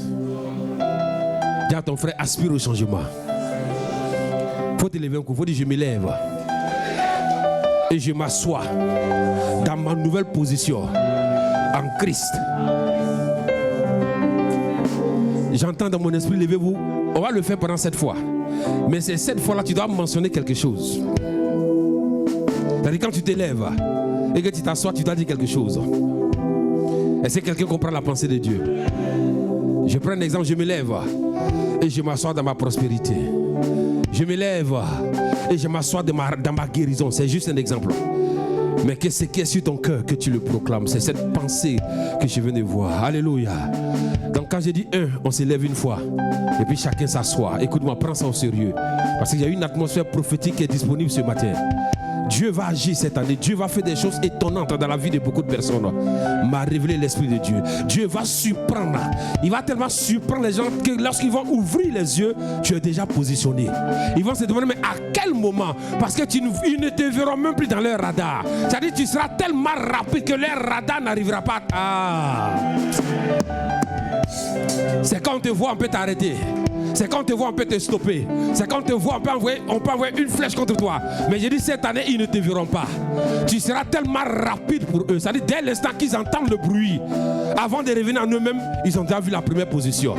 Dis à ton frère, aspire au changement. Il faut te lever un coup, il faut dire, je me lève. Et je m'assois dans ma nouvelle position en Christ. J'entends dans mon esprit, levez-vous. On va le faire pendant cette fois. Mais c'est cette fois-là, tu dois mentionner quelque chose. C'est-à-dire quand tu te lèves et que tu t'assois, tu dois dire quelque chose. Est-ce que quelqu'un comprend la pensée de Dieu? Je prends un exemple, je me lève et je m'assois dans ma prospérité. Je me lève et je m'assois dans ma guérison. C'est juste un exemple. Mais qu'est-ce qui est sur ton cœur que tu le proclames? C'est cette pensée que je viens de voir. Alléluia. Donc quand je dis un, on se lève une fois. Et puis chacun s'assoit. Écoute-moi, prends ça au sérieux. Parce qu'il y a une atmosphère prophétique qui est disponible ce matin. Dieu va agir cette année. Dieu va faire des choses étonnantes dans la vie de beaucoup de personnes. M'a révélé l'Esprit de Dieu. Dieu va surprendre. Il va tellement surprendre les gens que lorsqu'ils vont ouvrir les yeux, tu es déjà positionné. Ils vont se demander, mais à quel moment? Parce que ils ne te verront même plus dans leur radar. C'est-à-dire que tu seras tellement rapide que leur radar n'arrivera pas. Ah. C'est quand on te voit, on peut t'arrêter. C'est quand on te voit, on peut te stopper. C'est quand on te voit, on peut envoyer une flèche contre toi. Mais j'ai dit, cette année, ils ne te verront pas. Tu seras tellement rapide pour eux. C'est-à-dire, dès l'instant qu'ils entendent le bruit, avant de revenir en eux-mêmes, ils ont déjà vu la première position.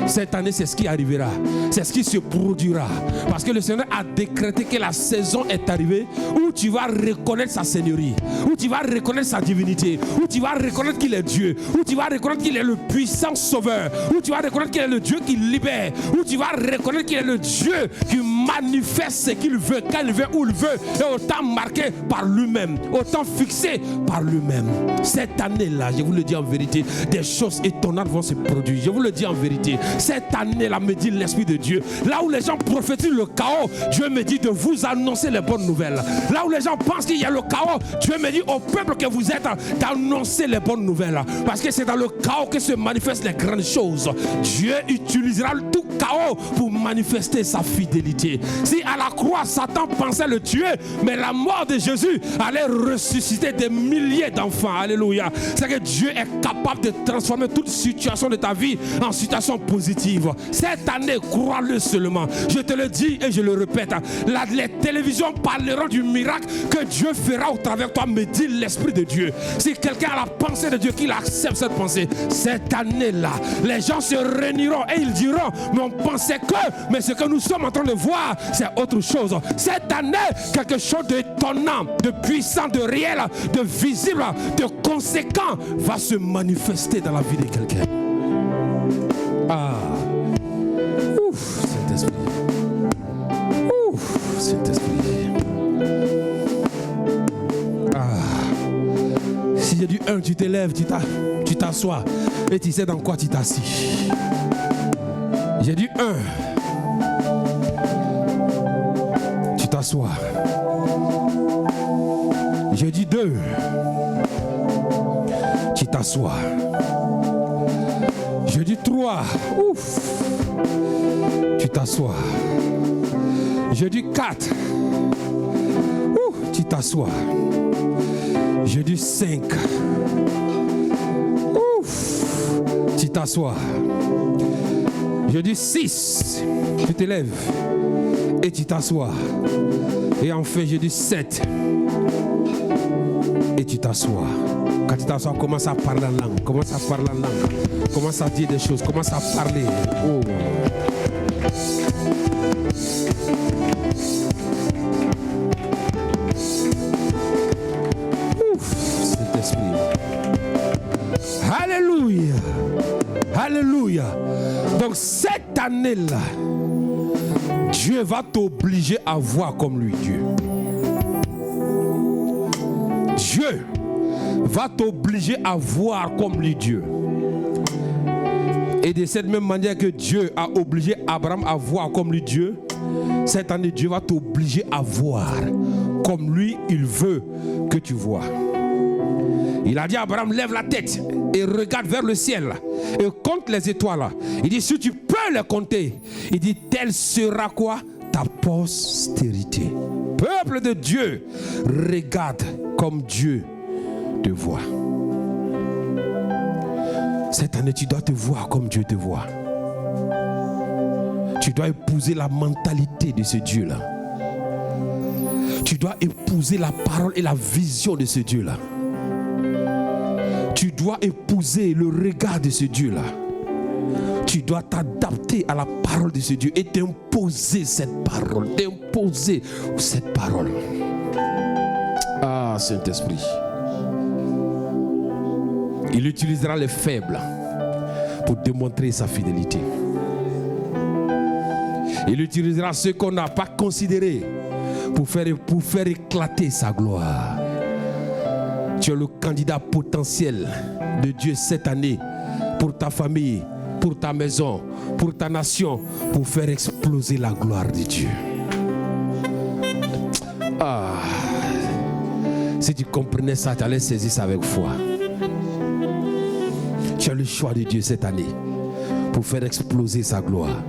Cette année, c'est ce qui arrivera. C'est ce qui se produira. Parce que le Seigneur a décrété que la saison est arrivée où tu vas reconnaître sa seigneurie, où tu vas reconnaître sa divinité, où tu vas reconnaître qu'il est Dieu, où tu vas reconnaître qu'il est le puissant sauveur, où tu vas reconnaître qu'il est le Dieu qui libère, où tu vas reconnaître qu'il est le Dieu qui manifeste ce qu'il veut, quand il veut, où il veut, et autant marqué par lui-même, autant fixé par lui-même. Cette année-là, je vous le dis en vérité, des choses étonnantes vont se produire. Je vous le dis en vérité. Cette année-là, me dit l'Esprit de Dieu, là où les gens prophétisent le chaos, Dieu me dit de vous annoncer les bonnes nouvelles. Là où les gens pensent qu'il y a le chaos, Dieu me dit au peuple que vous êtes d'annoncer les bonnes nouvelles. Parce que c'est dans le chaos que se manifestent les grandes choses. Dieu utilisera tout chaos pour manifester sa fidélité. Si à la croix, Satan pensait le tuer, mais la mort de Jésus allait ressusciter des milliers d'enfants. Alléluia. C'est que Dieu est capable de transformer toute situation de ta vie en situation positive. Cette année, crois-le seulement. Je te le dis et je le répète. Les télévisions parleront du miracle que Dieu fera au travers de toi, me dit l'Esprit de Dieu. Si quelqu'un a la pensée de Dieu, qu'il accepte cette pensée, cette année-là, les gens se réuniront et ils diront, mais on pensait que, mais ce que nous sommes en train de voir, c'est autre chose. Cette année, quelque chose d'étonnant, de puissant, de réel, de visible, de conséquent va se manifester dans la vie de quelqu'un. Ah. Ouf, Saint-Esprit. Ouf, Saint-Esprit. Ah. Si j'ai dit 1, tu t'élèves, tu t'assois et tu sais dans quoi tu t'assis. J'ai dit 1. Tu t'assois. J'ai dit 2. Tu t'assois. Je dis 3. Ouf. Tu t'assois. Je dis 4. Ouf. Tu t'assois. Je dis 5. Ouf. Tu t'assois. Je dis 6. Tu t'élèves. Et tu t'assois. Et enfin, je dis 7. Et tu t'assois. Quand tu t'assois, commence à parler en langue. Commence à parler en langue. Commence à dire des choses. Commence à parler. Oh. Ouf, Saint-Esprit. Alléluia. Alléluia. Donc cette année-là, Dieu va t'obliger à voir comme lui, Dieu. Dieu va t'obliger à voir comme lui, Dieu. Et de cette même manière que Dieu a obligé Abraham à voir comme lui, Dieu, cette année, Dieu va t'obliger à voir comme lui, il veut que tu vois. Il a dit à Abraham, lève la tête et regarde vers le ciel et compte les étoiles. Il dit, si tu peux les compter, il dit, telle sera quoi? Ta postérité. Peuple de Dieu, regarde comme Dieu te voit. Cette année, tu dois te voir comme Dieu te voit. Tu dois épouser la mentalité de ce Dieu-là. Tu dois épouser la parole et la vision de ce Dieu-là. Tu dois épouser le regard de ce Dieu-là. Tu dois t'adapter à la parole de ce Dieu et t'imposer cette parole. T'imposer cette parole. Ah, Saint-Esprit. Il utilisera les faibles pour démontrer sa fidélité. Il utilisera ceux qu'on n'a pas considérés pour faire éclater sa gloire. Tu es le candidat potentiel de Dieu cette année pour ta famille, pour ta maison, pour ta nation, pour faire exploser la gloire de Dieu. Ah, si tu comprenais ça, tu allais saisir ça avec foi. Tu as le choix de Dieu cette année pour faire exploser sa gloire.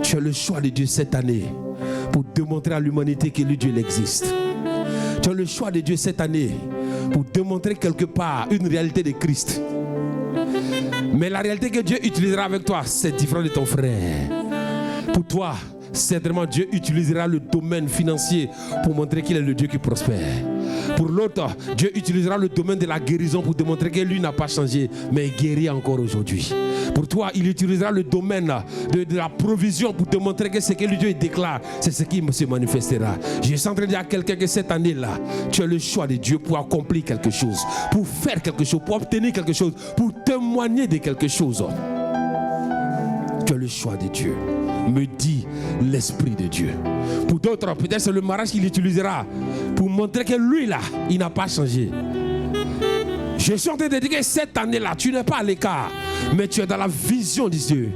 Tu as le choix de Dieu cette année pour démontrer à l'humanité que lui, Dieu existe. Tu as le choix de Dieu cette année pour démontrer quelque part une réalité de Christ. Mais la réalité que Dieu utilisera avec toi, c'est différent de ton frère. Pour toi, certainement Dieu utilisera le domaine financier pour montrer qu'il est le Dieu qui prospère. Pour l'autre, Dieu utilisera le domaine de la guérison pour démontrer que lui n'a pas changé, mais il guérit encore aujourd'hui. Pour toi, il utilisera le domaine de la provision pour démontrer que ce que Dieu déclare, c'est ce qui se manifestera. Je suis en train de dire à quelqu'un que cette année-là, tu as le choix de Dieu pour accomplir quelque chose, pour faire quelque chose, pour obtenir quelque chose, pour témoigner de quelque chose. Tu as le choix de Dieu, me dit l'Esprit de Dieu. Pour d'autres, peut-être c'est le mariage qu'il utilisera pour montrer que lui là, il n'a pas changé. Je suis en train de dire que cette année-là, tu n'es pas à l'écart, mais tu es dans la vision de Dieu.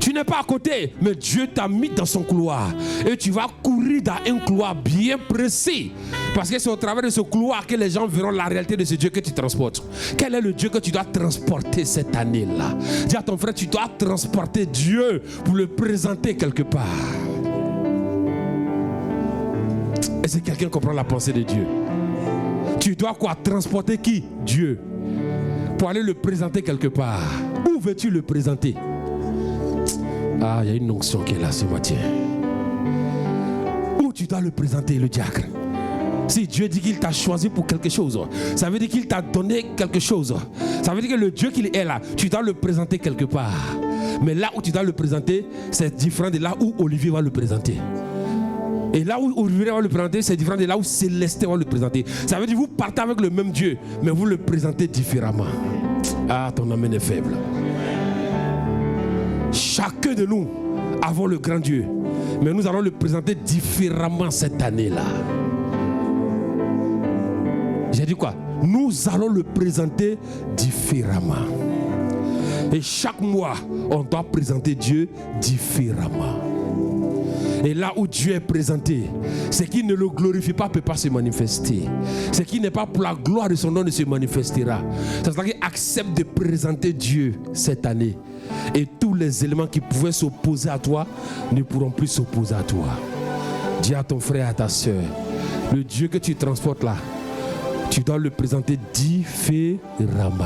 Tu n'es pas à côté, mais Dieu t'a mis dans son couloir. Et tu vas courir dans un couloir bien précis. Parce que c'est au travers de ce couloir que les gens verront la réalité de ce Dieu que tu transportes. Quel est le Dieu que tu dois transporter cette année-là? Dis à ton frère, tu dois transporter Dieu pour le présenter quelque part. Est-ce que quelqu'un comprend la pensée de Dieu? Tu dois quoi? Transporter qui? Dieu. Pour aller le présenter quelque part. Où veux-tu le présenter? Ah, il y a une onction qui est là ce matin. Où tu dois le présenter, le diacre? Si Dieu dit qu'il t'a choisi pour quelque chose, ça veut dire qu'il t'a donné quelque chose. Ça veut dire que le Dieu qu'il est là, tu dois le présenter quelque part. Mais là où tu dois le présenter, c'est différent de là où Olivier va le présenter. Et là où Olivier va le présenter, c'est différent de là où Célestin va le présenter. Ça veut dire que vous partez avec le même Dieu, mais vous le présentez différemment. Ah, ton amen est faible. Chacun de nous avons le grand Dieu, mais nous allons le présenter différemment cette année-là. J'ai dit quoi? Nous allons le présenter différemment. Et chaque mois, on doit présenter Dieu différemment. Et là où Dieu est présenté, ce qui ne le glorifie pas ne peut pas se manifester. Ce qui n'est pas pour la gloire de son nom ne se manifestera. C'est ça qu'il accepte de présenter Dieu cette année. Et tous les éléments qui pouvaient s'opposer à toi ne pourront plus s'opposer à toi. Dis à ton frère et à ta soeur, le Dieu que tu transportes là, tu dois le présenter différemment.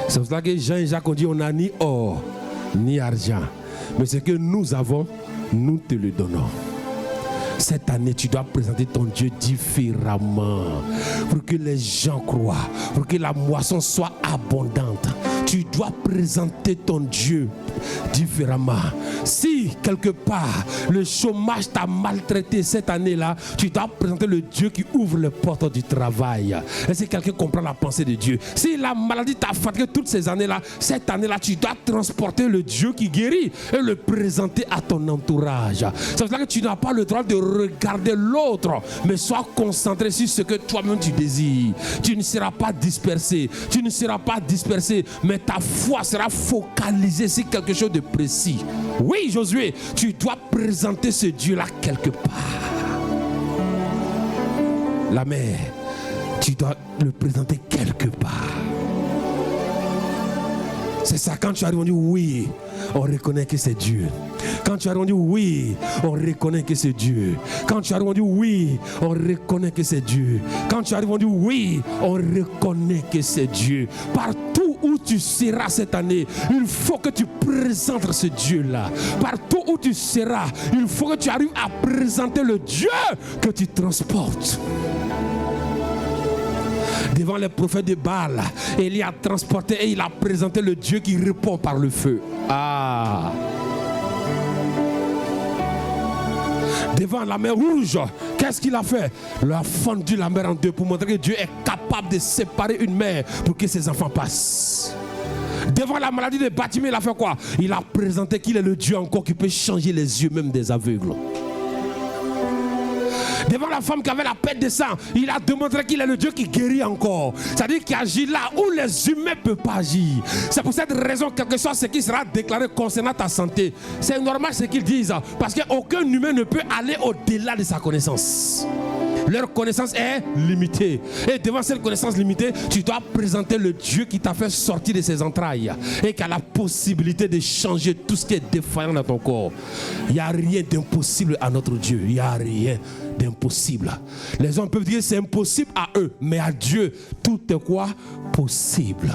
C'est pour ça que Jean et Jacques ont dit, on n'a ni or, ni argent. Mais ce que nous avons, nous te le donnons. Cette année, tu dois présenter ton Dieu différemment. Pour que les gens croient, pour que la moisson soit abondante. Tu dois présenter ton Dieu différemment. Si quelque part le chômage t'a maltraité cette année-là, tu dois présenter le Dieu qui ouvre les portes du travail. Est-ce que quelqu'un comprend la pensée de Dieu? Si la maladie t'a fatigué toutes ces années-là, cette année-là, tu dois transporter le Dieu qui guérit et le présenter à ton entourage. C'est pour ça que tu n'as pas le droit de regarder l'autre, mais sois concentré sur ce que toi-même tu désires. Tu ne seras pas dispersé. Tu ne seras pas dispersé, mais ta foi sera focalisée sur quelque chose de précis. Oui, Josué, tu dois présenter ce Dieu-là quelque part. La mer, tu dois le présenter quelque part. C'est ça, quand tu arrives, on dit oui, on reconnaît que c'est Dieu. Quand tu arrives, on dit oui, on reconnaît que c'est Dieu. Quand tu arrives, on dit oui, on reconnaît que c'est Dieu. Quand tu arrives, on dit oui, on reconnaît que c'est Dieu. Partout où tu seras cette année, il faut que tu présentes ce Dieu-là. Partout où tu seras, il faut que tu arrives à présenter le Dieu que tu transportes. Devant les prophètes de Baal, Élie a transporté et il a présenté le Dieu qui répond par le feu. Ah! Devant la mer Rouge, qu'est-ce qu'il a fait? Il a fendu la mer en deux pour montrer que Dieu est capable de séparer une mer pour que ses enfants passent. Devant la maladie de Batimée, il a fait quoi? Il a présenté qu'il est le Dieu encore qui peut changer les yeux même des aveugles. Devant la femme qui avait la perte de sang, il a démontré qu'il est le Dieu qui guérit encore. C'est-à-dire qu'il agit là où les humains ne peuvent pas agir. C'est pour cette raison, quel que soit ce qui sera déclaré concernant ta santé, c'est normal ce qu'ils disent, parce qu'aucun humain ne peut aller au-delà de sa connaissance. Leur connaissance est limitée. Et devant cette connaissance limitée, tu dois présenter le Dieu qui t'a fait sortir de ses entrailles et qui a la possibilité de changer tout ce qui est défaillant dans ton corps. Il n'y a rien d'impossible à notre Dieu. Il n'y a rien d'impossible. Les hommes peuvent dire que c'est impossible à eux, mais à Dieu, tout est quoi? Possible.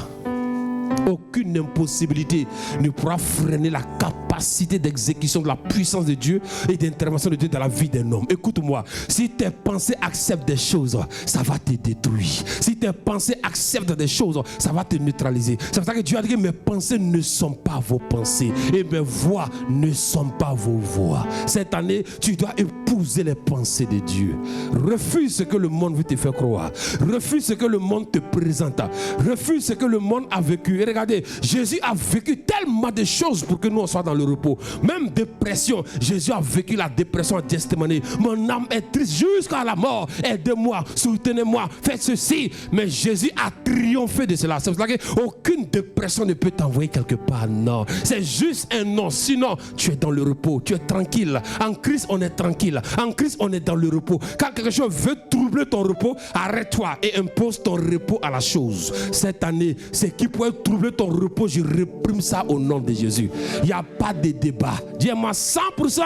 Aucune impossibilité ne pourra freiner la capacité d'exécution de la puissance de Dieu et d'intervention de Dieu dans la vie d'un homme. Écoute-moi, si tes pensées acceptent des choses, ça va te détruire. Si tes pensées acceptent des choses, ça va te neutraliser. C'est pour ça que Dieu a dit que mes pensées ne sont pas vos pensées et mes voix ne sont pas vos voix. Cette année, tu dois épouser les pensées de Dieu. Refuse ce que le monde veut te faire croire. Refuse ce que le monde te présente. Refuse ce que le monde a vécu. Et regardez, Jésus a vécu tellement de choses pour que nous on soit dans le repos. Même dépression, Jésus a vécu la dépression en Gethsémani. Mon âme est triste jusqu'à la mort. Aidez-moi, soutenez-moi, faites ceci. Mais Jésus a triomphé de cela. C'est pour ça qu'aucune dépression ne peut t'envoyer quelque part. Non, c'est juste un non. Sinon, tu es dans le repos, tu es tranquille. En Christ, on est tranquille. En Christ, on est dans le repos. Quand quelque chose veut troubler ton repos, arrête-toi et impose ton repos à la chose. Cette année, ce qui pourrait troubler ton repos, je réprime ça au nom de Jésus. Il n'y a pas de débat. Dis-moi 100%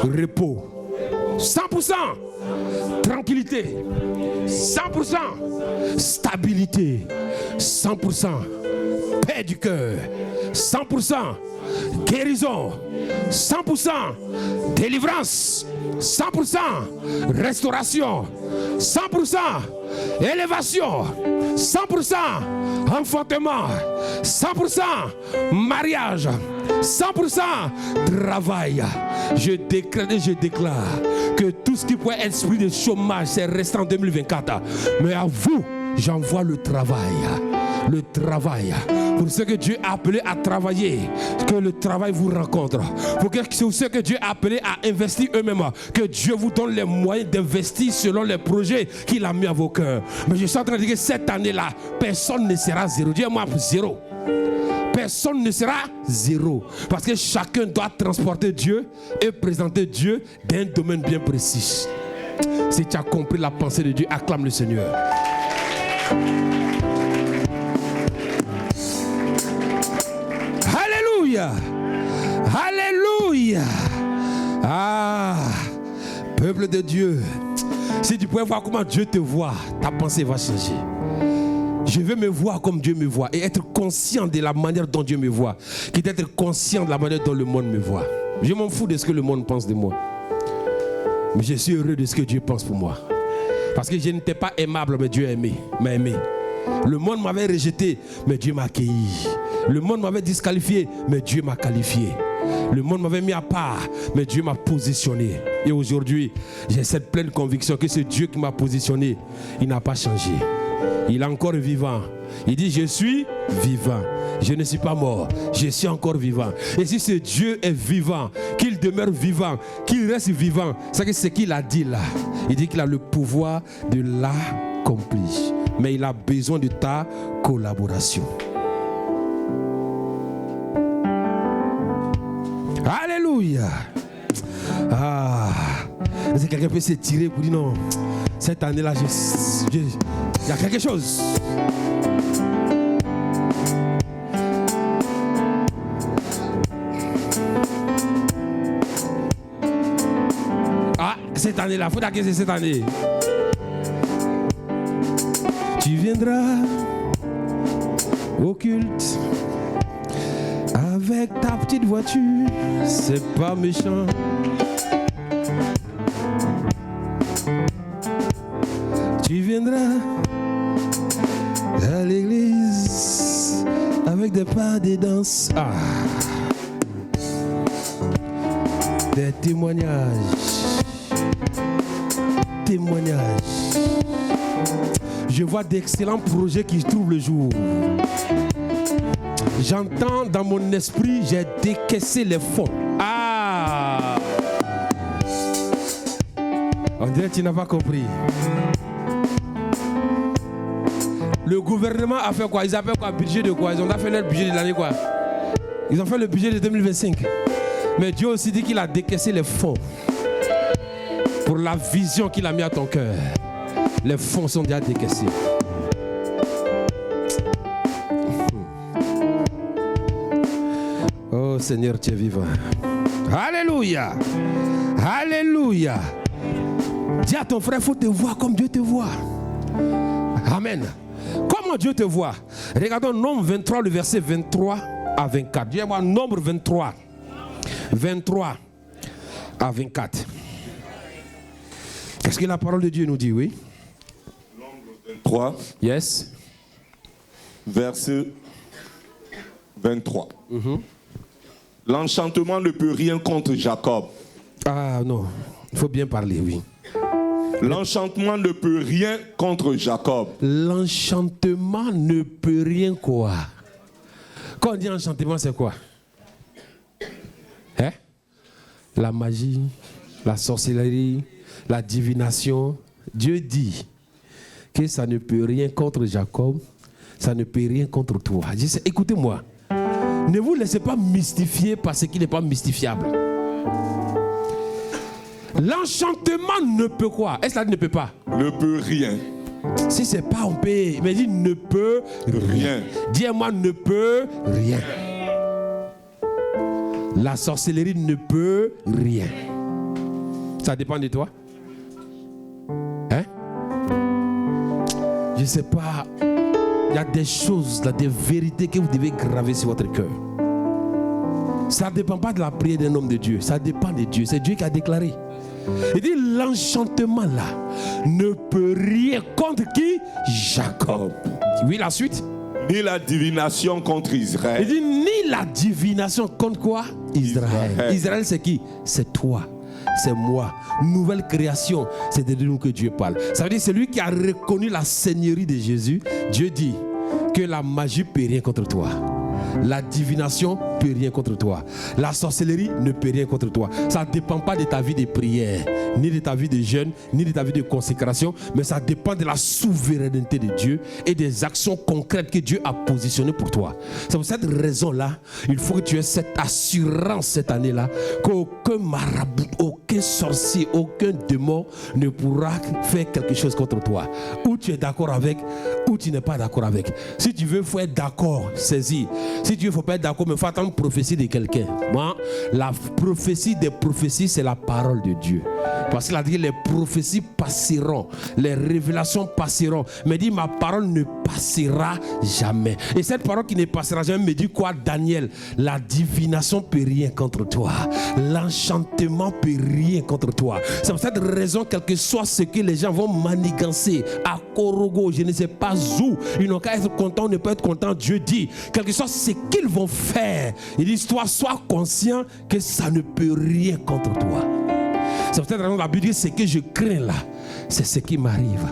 repos, 100% tranquillité, 100% stabilité, 100% paix du cœur, 100% guérison, 100% délivrance, 100% restauration, 100% élévation, 100% enfantement, 100% mariage, 100% travail. Je décrète et je déclare que tout ce qui pourrait être esprit de chômage, c'est resté en 2024. Mais à vous, j'envoie le travail. Le travail. Pour ceux que Dieu a appelé à travailler, que le travail vous rencontre. Pour ceux que Dieu a appelé à investir eux-mêmes, que Dieu vous donne les moyens d'investir selon les projets qu'il a mis à vos cœurs. Mais je suis en train de dire que cette année-là, personne ne sera zéro. Dis-moi zéro. Personne ne sera zéro. Parce que chacun doit transporter Dieu et présenter Dieu dans un domaine bien précis. Si tu as compris la pensée de Dieu, acclame le Seigneur. Alléluia. Alléluia. Ah, peuple de Dieu, si tu pouvais voir comment Dieu te voit, ta pensée va changer. Je veux me voir comme Dieu me voit et être conscient de la manière dont Dieu me voit, qui est d'être conscient de la manière dont le monde me voit. Je m'en fous de ce que le monde pense de moi, mais je suis heureux de ce que Dieu pense pour moi. Parce que je n'étais pas aimable, mais Dieu m'a aimé. Le monde m'avait rejeté, mais Dieu m'a accueilli. Le monde m'avait disqualifié, mais Dieu m'a qualifié. Le monde m'avait mis à part, mais Dieu m'a positionné. Et aujourd'hui, j'ai cette pleine conviction que ce Dieu qui m'a positionné, il n'a pas changé. Il est encore vivant. Il dit, je suis vivant. Je ne suis pas mort. Je suis encore vivant. Et si ce Dieu est vivant, qu'il demeure vivant, qu'il reste vivant, c'est ce qu'il a dit là. Il dit qu'il a le pouvoir de l'accomplir. Mais il a besoin de ta collaboration. Alléluia. Ah, est-ce que quelqu'un peut s'étirer pour dire non, cette année-là, il y a quelque chose. Ah, cette année-là, il faut que c'est cette année. Tu viendras au culte avec ta petite voiture, c'est pas méchant. Tu viendras à l'église avec des pas de danse. Ah. Des témoignages. Je vois d'excellents projets qui trouvent le jour. J'entends dans mon esprit, j'ai décaissé les fonds. Ah! On dirait que tu n'as pas compris. Le gouvernement a fait quoi? Ils appellent quoi? Budget de quoi? Ils ont fait leur budget de l'année quoi? Ils ont fait le budget de 2025. Mais Dieu aussi dit qu'il a décaissé les fonds pour la vision qu'il a mis à ton cœur. Les fonds sont déjà décaissés. Oh Seigneur, tu es vivant. Alléluia. Alléluia. Dis à ton frère, il faut te voir comme Dieu te voit. Amen. Comment Dieu te voit? Regardons Nombre 23, le verset 23 à 24. Dis-moi Nombre 23. 23 à 24. Qu'est-ce que la parole de Dieu nous dit, oui? Nombre 23. Yes. Verset 23. L'enchantement ne peut rien contre Jacob. Ah non, il faut bien parler, oui. L'enchantement ne peut rien contre Jacob. L'enchantement ne peut rien quoi? Quand on dit enchantement, c'est quoi? Hein? La magie, la sorcellerie, la divination. Dieu dit que ça ne peut rien contre Jacob, ça ne peut rien contre toi. Écoutez-moi, ne vous laissez pas mystifier par ce qui n'est pas mystifiable. L'enchantement ne peut quoi? Est-ce que ça ne peut pas? Ne peut rien. Si c'est pas, on peut. Mais dit ne peut rien. Dis-moi ne peut rien. La sorcellerie ne peut rien. Ça dépend de toi. Hein? Je ne sais pas. Il y a des choses, des vérités que vous devez graver sur votre cœur. Ça ne dépend pas de la prière d'un homme de Dieu. Ça dépend de Dieu. C'est Dieu qui a déclaré. Il dit l'enchantement là ne peut rien contre qui? Jacob. Oui, la suite. Ni la divination contre Israël. Il dit ni la divination contre quoi? Israël. Israël c'est qui? C'est toi. C'est moi. Nouvelle création. C'est de nous que Dieu parle. Ça veut dire c'est lui qui a reconnu la seigneurie de Jésus. Dieu dit que la magie ne peut rien contre toi. La divination ne peut rien contre toi. La sorcellerie ne peut rien contre toi. Ça ne dépend pas de ta vie de prière, ni de ta vie de jeûne, ni de ta vie de consécration, mais ça dépend de la souveraineté de Dieu et des actions concrètes que Dieu a positionnées pour toi. C'est pour cette raison-là, il faut que tu aies cette assurance cette année-là qu'aucun marabout, aucun sorcier, aucun démon ne pourra faire quelque chose contre toi. Ou tu es d'accord avec, ou tu n'es pas d'accord avec. Si tu veux, il faut être d'accord, saisis. Si tu veux, il ne faut pas être d'accord, mais il faut attendre une prophétie de quelqu'un. Moi, la prophétie des prophéties, c'est la parole de Dieu. Parce qu'il a dit les prophéties passeront, les révélations passeront. Mais dit ma parole ne passera jamais. Et cette parole qui ne passera jamais me dit quoi, Daniel? La divination ne peut rien contre toi. L'enchantement ne peut rien contre toi. C'est pour cette raison, quel que soit ce que les gens vont manigancer à Korogo, je ne sais pas où, ils n'ont qu'à être contents, ne pas être contents. Dieu dit, quel que soit ce qu'ils vont faire, il dit, toi, sois conscient que ça ne peut rien contre toi. C'est pour cette raison la Bible dit, ce que je crains là, c'est ce qui m'arrive.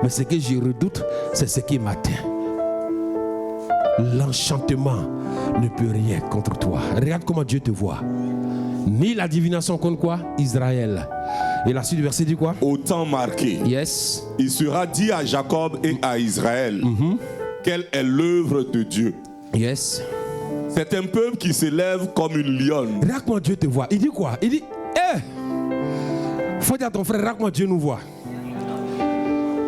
Mais ce que je redoute, c'est ce qui m'atteint. L'enchantement ne peut rien contre toi. Regarde comment Dieu te voit. Ni la divination contre quoi? Israël. Et la suite du verset dit quoi? Au temps marqué. Yes. Il sera dit à Jacob et à Israël quelle est l'œuvre de Dieu. Yes. C'est un peuple qui s'élève comme une lionne. Regarde comment Dieu te voit. Il dit quoi? Il dit, faut dire à ton frère, regarde comment Dieu nous voit.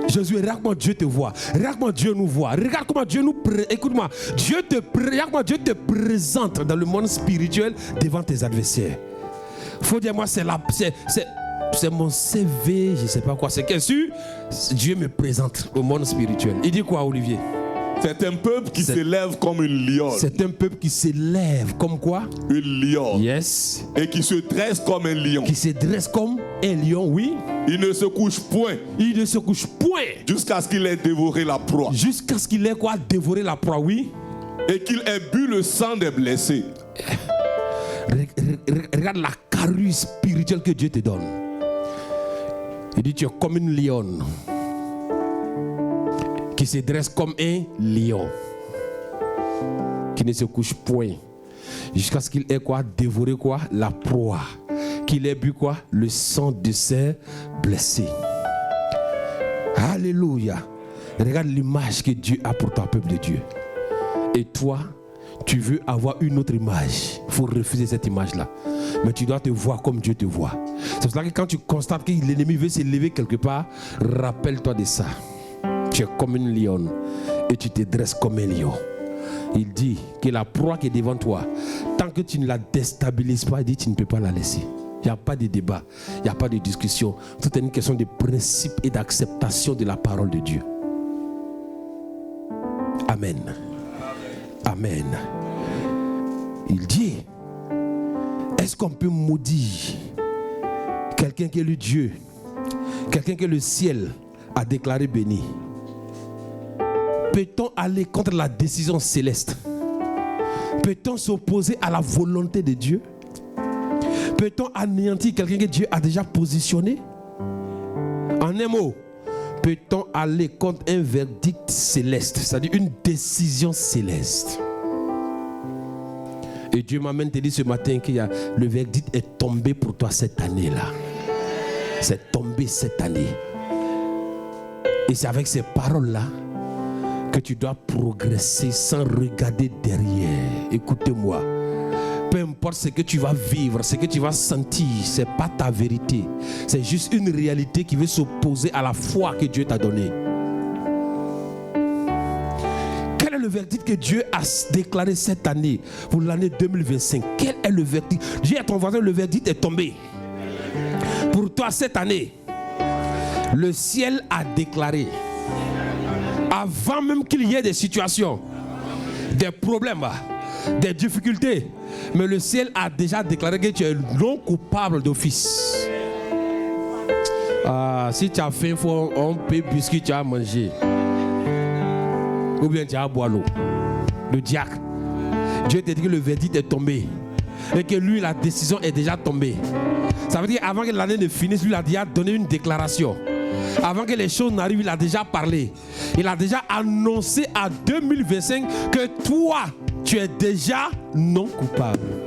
Jésus, regarde comment Dieu te voit. Regarde comment Dieu nous voit. Regarde comment Dieu nous écoute-moi. Regarde comment Dieu te présente dans le monde spirituel devant tes adversaires. Faut dire, moi, c'est mon CV, je ne sais pas quoi. C'est qu'est-ce que Dieu me présente au monde spirituel. Il dit quoi, Olivier? C'est un peuple qui s'élève comme une lionne. C'est un peuple qui s'élève comme quoi? Une lionne. Yes. Et qui se dresse comme un lion. Qui se dresse comme un lion, oui. Il ne se couche point. Il ne se couche point. Jusqu'à ce qu'il ait dévoré la proie. Jusqu'à ce qu'il ait quoi? Dévoré la proie, oui. Et qu'il ait bu le sang des blessés. Regarde la carrure spirituelle que Dieu te donne. Il dit, tu es comme une lionne qui se dresse comme un lion, qui ne se couche point, jusqu'à ce qu'il ait quoi? Dévoré quoi? La proie. Qu'il ait bu quoi? Le sang de ses blessés. Alléluia. Regarde l'image que Dieu a pour ton peuple de Dieu. Et toi, tu veux avoir une autre image. Il faut refuser cette image-là. Mais tu dois te voir comme Dieu te voit. C'est pour ça que quand tu constates que l'ennemi veut s'élever quelque part, rappelle-toi de ça. Tu es comme une lionne et tu te dresses comme un lion. Il dit que la proie qui est devant toi, tant que tu ne la déstabilises pas, il dit tu ne peux pas la laisser. Il n'y a pas de débat, il n'y a pas de discussion. Tout est une question de principe et d'acceptation de la parole de Dieu. Amen. Amen. Il dit, est-ce qu'on peut maudire quelqu'un qui est le Dieu, quelqu'un que le ciel a déclaré béni? Peut-on aller contre la décision céleste? Peut-on s'opposer à la volonté de Dieu? Peut-on anéantir quelqu'un que Dieu a déjà positionné? En un mot, peut-on aller contre un verdict céleste, c'est-à-dire une décision céleste? Et Dieu m'amène te dire ce matin que le verdict est tombé pour toi cette année-là. C'est tombé cette année. Et c'est avec ces paroles-là que tu dois progresser sans regarder derrière. Écoutez-moi. Peu importe ce que tu vas vivre, ce que tu vas sentir, ce n'est pas ta vérité. C'est juste une réalité qui veut s'opposer à la foi que Dieu t'a donnée. Quel est le verdict que Dieu a déclaré cette année, pour l'année 2025? Quel est le verdict? Dis à ton voisin, le verdict est tombé. Pour toi cette année, le ciel a déclaré, avant même qu'il y ait des situations, des problèmes, des difficultés, mais le ciel a déjà déclaré que tu es non coupable d'office. Si tu as faim, il faut un peu de biscuit tu as mangé. Ou bien tu as boire l'eau. Le diacre. Dieu te dit que le verdict est tombé. Et que lui, la décision est déjà tombée. Ça veut dire avant que l'année ne finisse, lui, il a déjà donné une déclaration. Avant que les choses n'arrivent, il a déjà parlé. Il a déjà annoncé à 2025 que toi, tu es déjà non coupable.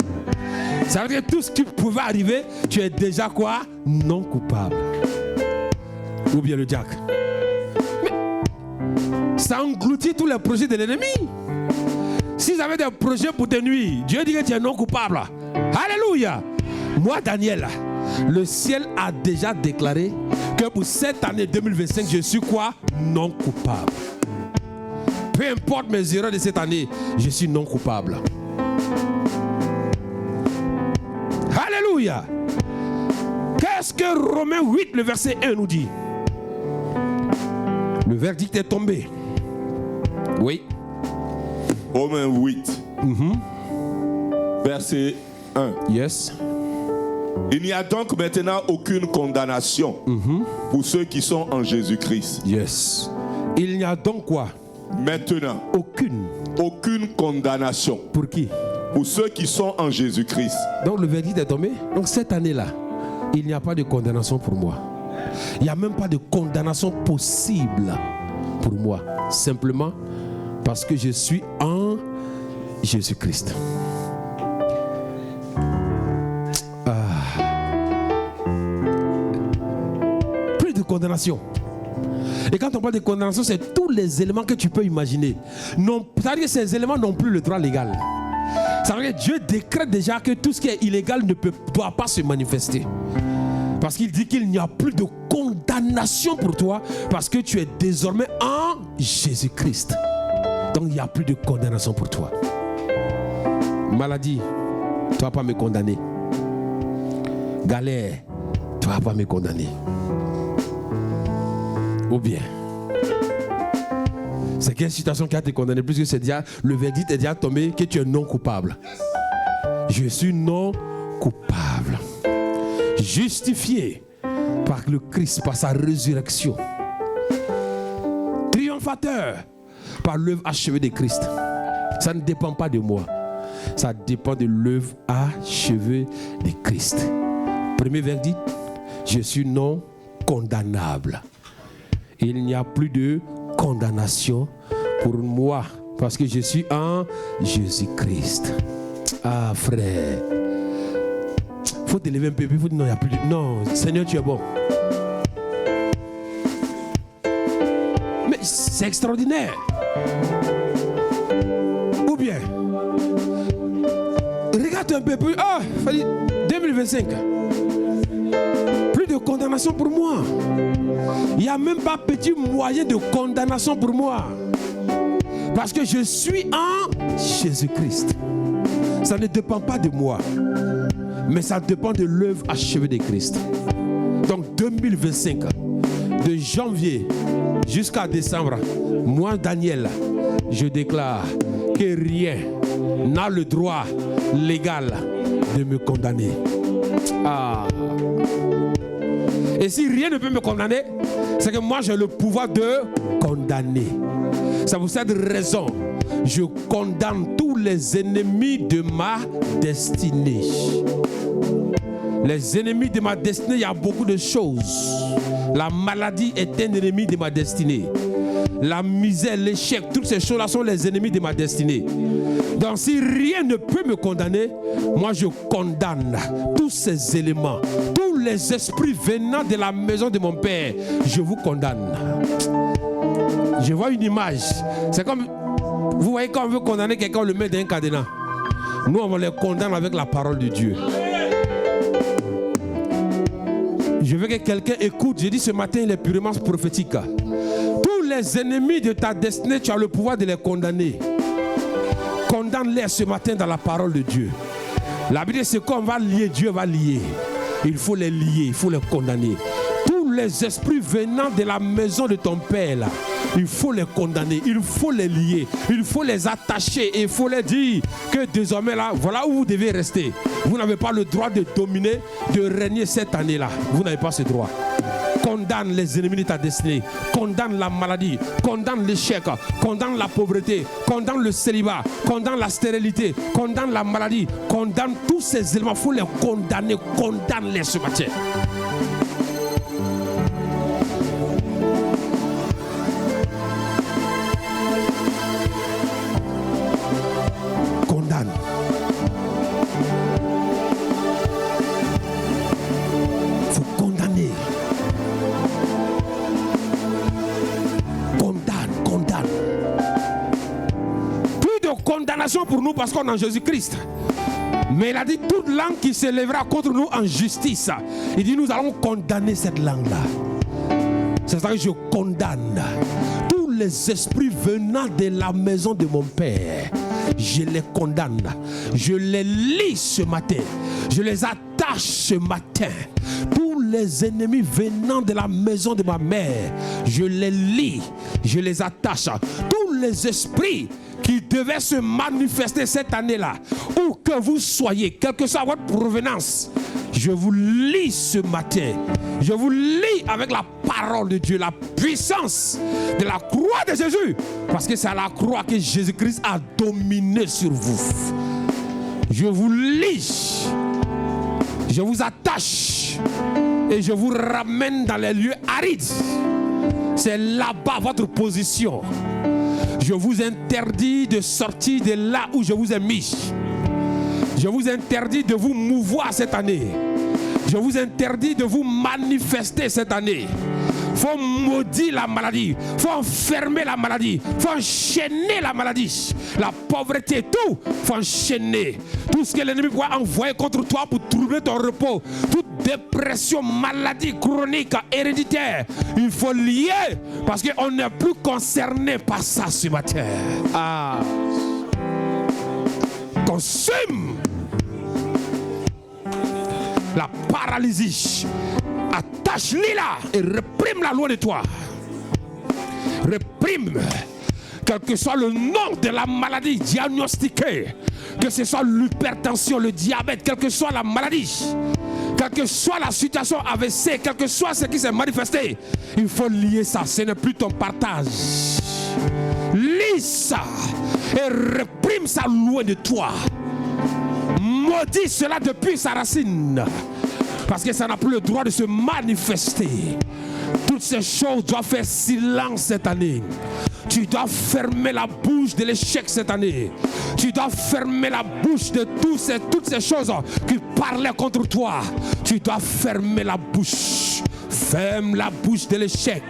Ça veut dire que tout ce qui pouvait arriver, tu es déjà quoi? Non coupable. Ou bien le diacre. Mais ça engloutit tous les projets de l'ennemi. S'ils avaient des projets pour te nuire, Dieu dit que tu es non coupable. Alléluia. Moi, Daniel, le ciel a déjà déclaré que pour cette année 2025, je suis quoi? Non coupable. Peu importe mes erreurs de cette année, je suis non coupable. Alléluia. Qu'est-ce que Romains 8, le verset 1 nous dit? Le verdict est tombé. Oui. Romains 8, verset 1. Yes. Il n'y a donc maintenant aucune condamnation pour ceux qui sont en Jésus-Christ. Yes. Il n'y a donc quoi? Maintenant, aucune condamnation. Pour qui? Pour ceux qui sont en Jésus-Christ. Donc le verdict est tombé. Donc cette année-là, il n'y a pas de condamnation pour moi. Il n'y a même pas de condamnation possible pour moi. Simplement parce que je suis en Jésus-Christ. Plus de condamnation. Et quand on parle de condamnation, c'est tous les éléments que tu peux imaginer. C'est-à-dire que ces éléments n'ont plus le droit légal. Ça veut dire que Dieu décrète déjà que tout ce qui est illégal ne doit pas se manifester. Parce qu'il dit qu'il n'y a plus de condamnation pour toi parce que tu es désormais en Jésus-Christ. Donc il n'y a plus de condamnation pour toi. Maladie, tu ne vas pas me condamner. Galère, tu ne vas pas me condamner. Ou bien, c'est quelle situation qui a été condamnée puisque c'est déjà, le verdict est déjà tombé que tu es non coupable. Je suis non coupable. Justifié par le Christ, par sa résurrection. Triomphateur par l'œuvre achevée de Christ. Ça ne dépend pas de moi. Ça dépend de l'œuvre achevée de Christ. Premier verdict, je suis non condamnable. Il n'y a plus de condamnation pour moi parce que je suis en Jésus-Christ. Ah frère, faut te lever un peu, il faut dire non, il n'y a plus de... Non, Seigneur, tu es bon. Mais c'est extraordinaire. Ou bien, regarde un peu plus. Ah, 2025. Plus de condamnation pour moi. Il n'y a même pas petit moyen de condamnation pour moi. Parce que je suis en Jésus-Christ. Ça ne dépend pas de moi. Mais ça dépend de l'œuvre achevée de Christ. Donc 2025, de janvier jusqu'à décembre, moi Daniel, je déclare que rien n'a le droit légal de me condamner. Ah. Et si rien ne peut me condamner, c'est que moi j'ai le pouvoir de condamner. C'est pour cette raison, je condamne tous les ennemis de ma destinée. Les ennemis de ma destinée, il y a beaucoup de choses. La maladie est un ennemi de ma destinée. La misère, l'échec, toutes ces choses-là sont les ennemis de ma destinée. Donc si rien ne peut me condamner, moi je condamne tous ces éléments, tous les esprits venant de la maison de mon Père, je vous condamne. Je vois une image. C'est comme, vous voyez, quand on veut condamner quelqu'un, on le met dans un cadenas. Nous, on les condamne avec la parole de Dieu. Je veux que quelqu'un écoute. J'ai dit ce matin, il est purement prophétique. Tous les ennemis de ta destinée, tu as le pouvoir de les condamner. Condamne-les ce matin dans la parole de Dieu. La Bible dit, c'est qu'on va lier, Dieu va lier. Il faut les lier, il faut les condamner. Tous les esprits venant de la maison de ton Père, là, il faut les condamner, il faut les lier, il faut les attacher et il faut les dire que désormais là, voilà où vous devez rester. Vous n'avez pas le droit de dominer, de régner cette année-là. Vous n'avez pas ce droit. Condamne les ennemis de ta destinée, condamne la maladie, condamne l'échec, condamne la pauvreté, condamne le célibat, condamne la stérilité, condamne la maladie, condamne tous ces éléments. Il faut les condamner, condamne-les ce matin. Condamne. Faut condamner. Condamne. Plus de condamnation pour nous parce qu'on est en Jésus-Christ. Mais il a dit toute langue qui s'élèvera contre nous en justice. Il dit nous allons condamner cette langue-là. C'est ça que je condamne tous les esprits venant de la maison de mon Père. Je les condamne. Je les lis ce matin. Je les attache ce matin. Tous les ennemis venant de la maison de ma mère, je les lis. Je les attache. Tous les esprits qui devaient se manifester cette année-là, où que vous soyez, quelle que soit votre provenance, je vous lis ce matin. Je vous lis avec la parole de Dieu, la puissance de la croix de Jésus. Parce que c'est à la croix que Jésus-Christ a dominé sur vous. Je vous lis. Je vous attache. Et je vous ramène dans les lieux arides. C'est là-bas votre position. Je vous interdis de sortir de là où je vous ai mis. Je vous interdis de vous mouvoir cette année. Je vous interdis de vous manifester cette année. Il faut maudire la maladie. Il faut enfermer la maladie. Il faut enchaîner la maladie. La pauvreté, tout. Il faut enchaîner. Tout ce que l'ennemi pourra envoyer contre toi pour troubler ton repos. Toute dépression, maladie chronique, héréditaire. Il faut lier. Parce qu'on n'est plus concerné par ça ce matin. Ah. Consume la paralysie. Attache-les là et réprime-la loin de toi. Réprime. Quel que soit le nom de la maladie diagnostiquée, que ce soit l'hypertension, le diabète, quelle que soit la maladie, quelle que soit la situation AVC, quel que soit ce qui s'est manifesté, il faut lier ça. Ce n'est plus ton partage. Lis ça et réprime ça loin de toi. Maudis cela depuis sa racine. Parce que ça n'a plus le droit de se manifester. Toutes ces choses doivent faire silence cette année. Tu dois fermer la bouche de l'échec cette année. Tu dois fermer la bouche de toutes ces choses qui parlaient contre toi. Tu dois fermer la bouche. Ferme la bouche de l'échec.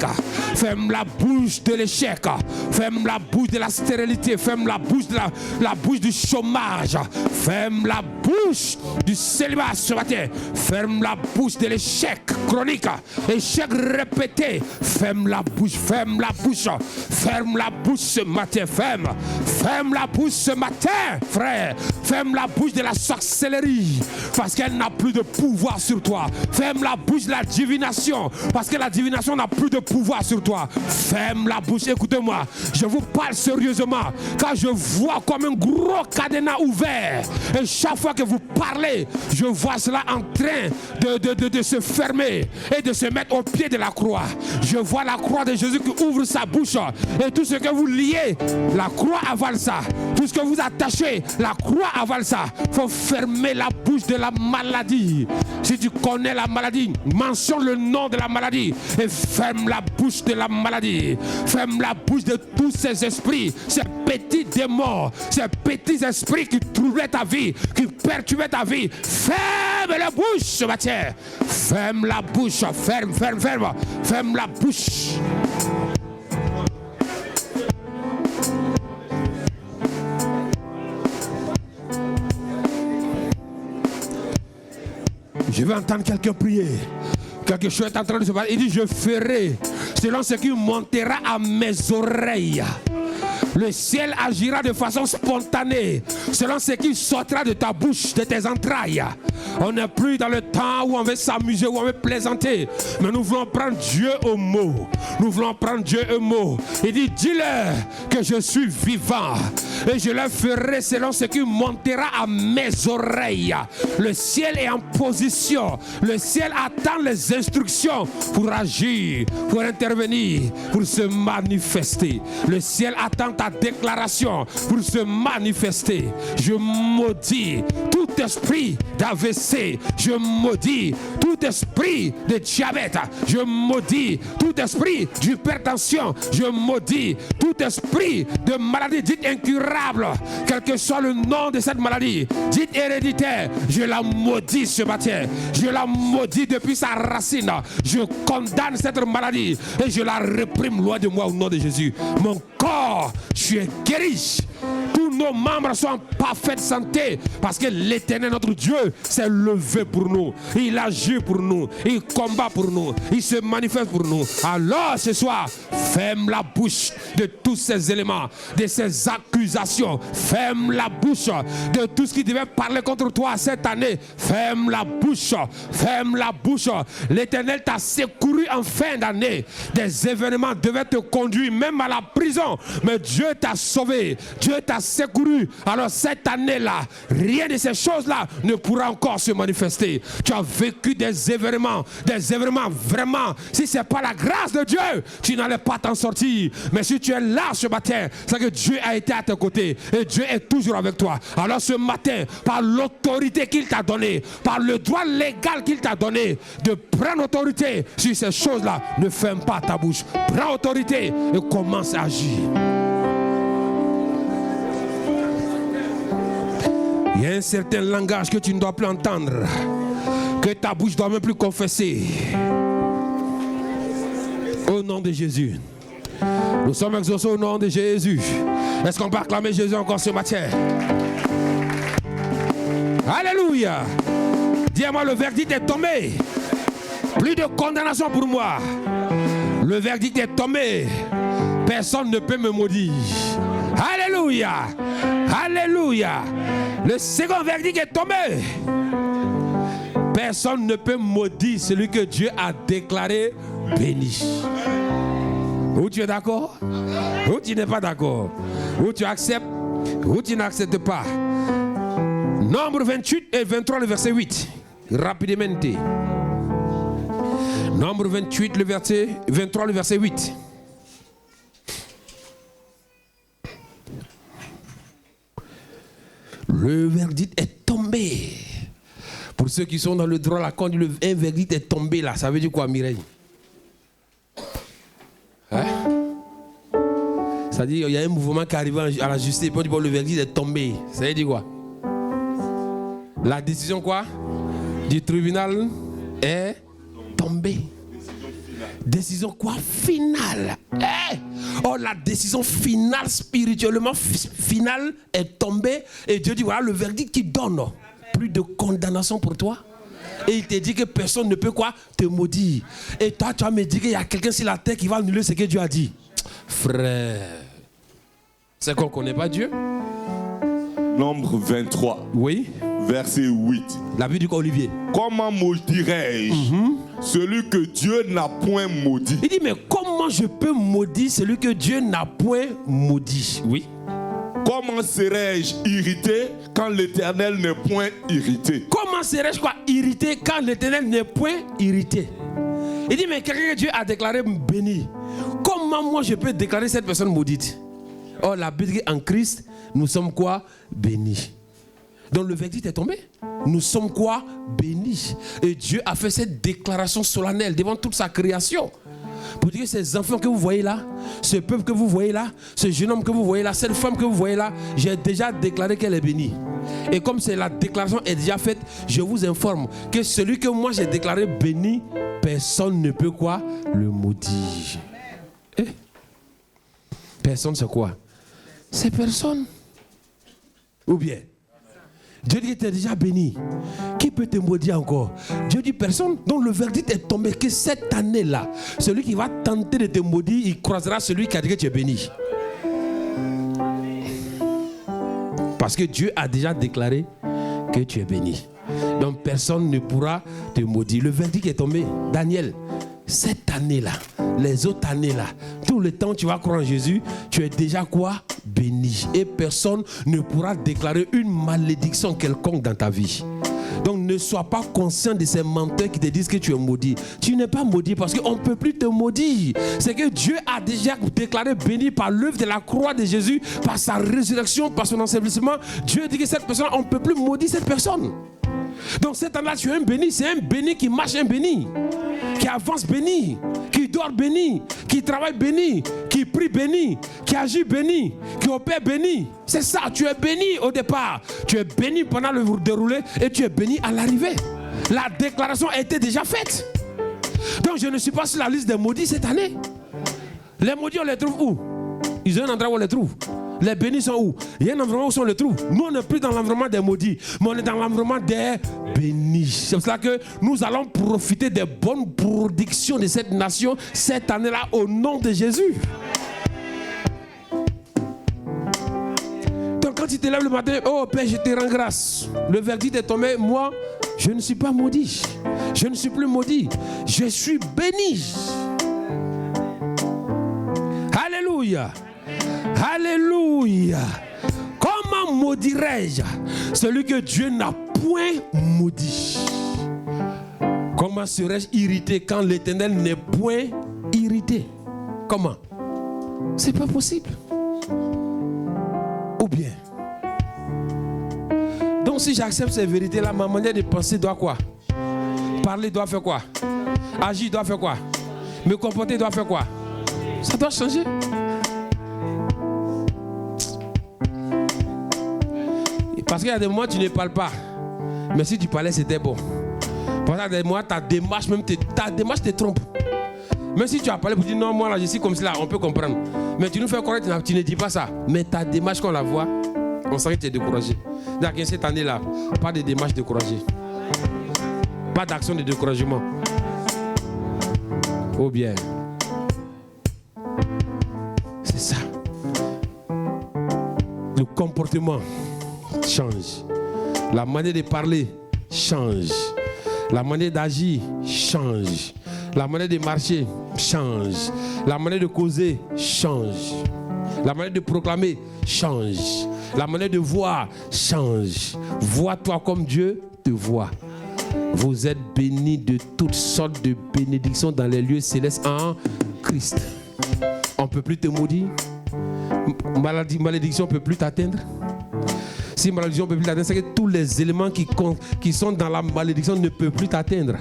Ferme la bouche de l'échec. Ferme la bouche de la stérilité. Ferme la bouche de la bouche du chômage. Ferme la bouche du célibat ce matin. Ferme la bouche de l'échec chronique. Échec répété. Ferme la bouche. Ferme la bouche. Ferme la bouche ce matin. Ferme la bouche ce matin, frère. Ferme la bouche de la sorcellerie. Parce qu'elle n'a plus de pouvoir sur toi. Ferme la bouche de la divination. divination, parce que la divination n'a plus de pouvoir sur toi. Ferme la bouche, écoutez-moi. Je vous parle sérieusement, car je vois comme un gros cadenas ouvert. Et chaque fois que vous parlez, je vois cela en train de se fermer et de se mettre au pied de la croix. Je vois la croix de Jésus qui ouvre sa bouche. Et tout ce que vous liez, la croix avale ça. Tout ce que vous attachez, la croix avale ça. Il faut fermer la bouche de la maladie. Si tu connais la maladie, mentionne le nom de la maladie et ferme la bouche de la maladie. Ferme la bouche de tous ces esprits, ces petits démons, ces petits esprits qui troublaient ta vie, qui perturbaient ta vie. Ferme la bouche ce matin. Ferme la bouche. Ferme la bouche. Je vais entendre quelqu'un prier. Quelque chose est en train de se passer. Il dit, je ferai selon ce qui montera à mes oreilles. Le ciel agira de façon spontanée selon ce qui sortira de ta bouche, de tes entrailles. On n'est plus dans le temps où on veut s'amuser, où on veut plaisanter. Mais nous voulons prendre Dieu au mot. Nous voulons prendre Dieu au mot. Il dit, dis-leur que je suis vivant. Et je leur ferai selon ce qui montera à mes oreilles. Le ciel est en position. Le ciel attend les instructions pour agir, pour intervenir, pour se manifester. Le ciel attend ta déclaration pour se manifester. Je maudis tout esprit d'AVC. Je maudis tout esprit de diabète. Je maudis tout esprit d'hypertension. Je maudis tout esprit de maladie dite incurable. Quel que soit le nom de cette maladie, dite héréditaire, je la maudis ce matin. Je la maudis depuis sa racine. Je condamne cette maladie et je la réprime loin de moi au nom de Jésus. Mon corps, tu es guéri. Tous nos membres sont en parfaite santé parce que l'Éternel, notre Dieu, s'est levé pour nous. Il agit pour nous. Il combat pour nous. Il se manifeste pour nous. Alors ce soir, ferme la bouche de tous ces éléments, de ces accusations. Ferme la bouche de tout ce qui devait parler contre toi cette année. Ferme la bouche. Ferme la bouche. L'Éternel t'a secouru en fin d'année. Des événements devaient te conduire même à la prison. Mais Dieu t'a sauvé. Dieu t'a secouru. Alors cette année-là, rien de ces choses-là ne pourra encore se manifester. Tu as vécu des événements vraiment. Si ce n'est pas la grâce de Dieu, tu n'allais pas t'en sortir. Mais si tu es là ce matin, c'est que Dieu a été à tes côtés et Dieu est toujours avec toi. Alors ce matin, par l'autorité qu'il t'a donnée, par le droit légal qu'il t'a donné, de prendre autorité sur ces choses-là, ne ferme pas ta bouche. Prends autorité et commence à agir. Il y a un certain langage que tu ne dois plus entendre, que ta bouche ne doit même plus confesser. Au nom de Jésus. Nous sommes exaucés au nom de Jésus. Est-ce qu'on peut acclamer Jésus encore ce matin? Alléluia. Dis-moi, le verdict est tombé. Plus de condamnation pour moi. Le verdict est tombé. Personne ne peut me maudire. Alléluia. Alléluia. Le second verdict est tombé. Personne ne peut maudire celui que Dieu a déclaré béni. Ou tu es d'accord, ou tu n'es pas d'accord. Ou tu acceptes, ou tu n'acceptes pas. Nombre 28 et 23, le verset 8. Rapidement. Nombre 28, le verset 23, le verset 8. Le verdict est tombé. Pour ceux qui sont dans le droit, là, quand un verdict est tombé là, ça veut dire quoi, Mireille? Hein? Ça veut dire qu'il y a un mouvement qui arrive à la justice et puis on dit bon, le verdict est tombé. Ça veut dire quoi? La décision quoi? Du tribunal est tombée. Décision quoi? Finale. Oh, la décision finale, spirituellement finale, est tombée. Et Dieu dit, voilà le verdict qui donne. Plus de condamnation pour toi. Et il te dit que personne ne peut quoi? Te maudire. Et toi, tu vas me dire qu'il y a quelqu'un sur la terre qui va annuler ce que Dieu a dit. Frère, c'est qu'on ne connaît pas Dieu. Nombre 23. Oui. Verset 8. La vie du Olivier. Comment maudirais-je celui que Dieu n'a point maudit? Il dit, mais comment je peux maudire celui que Dieu n'a point maudit? Oui. Comment serais-je irrité quand l'Éternel n'est point irrité? Comment serais-je irrité quand l'Éternel n'est point irrité? Il dit, mais quelqu'un que Dieu a déclaré béni, comment moi je peux déclarer cette personne maudite? Oh, la Bible dit, en Christ, nous sommes quoi? Bénis. Donc le verdict est tombé. Nous sommes quoi? Bénis. Et Dieu a fait cette déclaration solennelle devant toute sa création. Pour dire que ces enfants que vous voyez là, ce peuple que vous voyez là, ce jeune homme que vous voyez là, cette femme que vous voyez là, j'ai déjà déclaré qu'elle est bénie. Et comme la déclaration est déjà faite, je vous informe que celui que moi j'ai déclaré béni, personne ne peut quoi? Le maudire. Personne c'est quoi? C'est personne. Ou bien Dieu dit que tu es déjà béni. Qui peut te maudire encore? Dieu dit personne. Donc le verdict est tombé que cette année-là, celui qui va tenter de te maudire, il croisera celui qui a dit que tu es béni. Parce que Dieu a déjà déclaré que tu es béni. Donc personne ne pourra te maudire. Le verdict est tombé. Daniel, cette année-là, les autres années-là, tout le temps tu vas croire en Jésus, tu es déjà quoi? Béni. Et personne ne pourra déclarer une malédiction quelconque dans ta vie. Donc ne sois pas conscient de ces menteurs qui te disent que tu es maudit. Tu n'es pas maudit parce qu'on ne peut plus te maudire. C'est que Dieu a déjà déclaré béni par l'œuvre de la croix de Jésus, par sa résurrection, par son ensevelissement. Dieu dit que cette personne, on ne peut plus maudire cette personne. Donc cette année-là, tu es un béni. C'est un béni qui marche, un béni. Qui avance béni, qui dort béni, qui travaille béni, qui prie béni, qui agit béni, qui opère béni. C'est ça, tu es béni au départ. Tu es béni pendant le déroulé et tu es béni à l'arrivée. La déclaration a été déjà faite. Donc je ne suis pas sur la liste des maudits cette année. Les maudits, on les trouve où? Ils ont un endroit où on les trouve. Les bénis sont où? Il y a un environnement où on les trouve. Nous, on n'est plus dans l'environnement des maudits, mais on est dans l'environnement des bénis. C'est pour cela que nous allons profiter des bonnes productions de cette nation cette année-là au nom de Jésus. Donc quand tu te lèves le matin, oh Père, je te rends grâce. Le verdict est tombé, moi, je ne suis pas maudit. Je ne suis plus maudit. Je suis béni. Alléluia. Alléluia. Comment maudirais-je celui que Dieu n'a point maudit? Comment serais-je irrité quand l'Éternel n'est point irrité? Comment? C'est pas possible. Ou bien, donc si j'accepte ces vérités-là, ma manière de penser doit quoi? Parler doit faire quoi? Agir doit faire quoi? Me comporter doit faire quoi? Ça doit changer. Parce qu'il y a des moments où tu ne parles pas. Mais si tu parlais, c'était bon. Parce qu'il y a des moments, ta démarche te trompe. Même si tu as parlé pour dire non, moi là, je suis comme cela, on peut comprendre. Mais tu nous fais croire que tu ne dis pas ça. Mais ta démarche, quand on la voit, on sent que tu es découragé. Donc cette année-là, pas de démarche découragée. Pas d'action de découragement. Oh bien. C'est ça. Le comportement change. La manière de parler change. La manière d'agir change. La manière de marcher change. La manière de causer change. La manière de proclamer change. La manière de voir change. Vois-toi comme Dieu te voit. Vous êtes bénis de toutes sortes de bénédictions dans les lieux célestes en Christ. On ne peut plus te maudire. Malédiction ne peut plus t'atteindre. Si malédiction ne peut plus t'atteindre, c'est que tous les éléments qui sont dans la malédiction ne peuvent plus t'atteindre.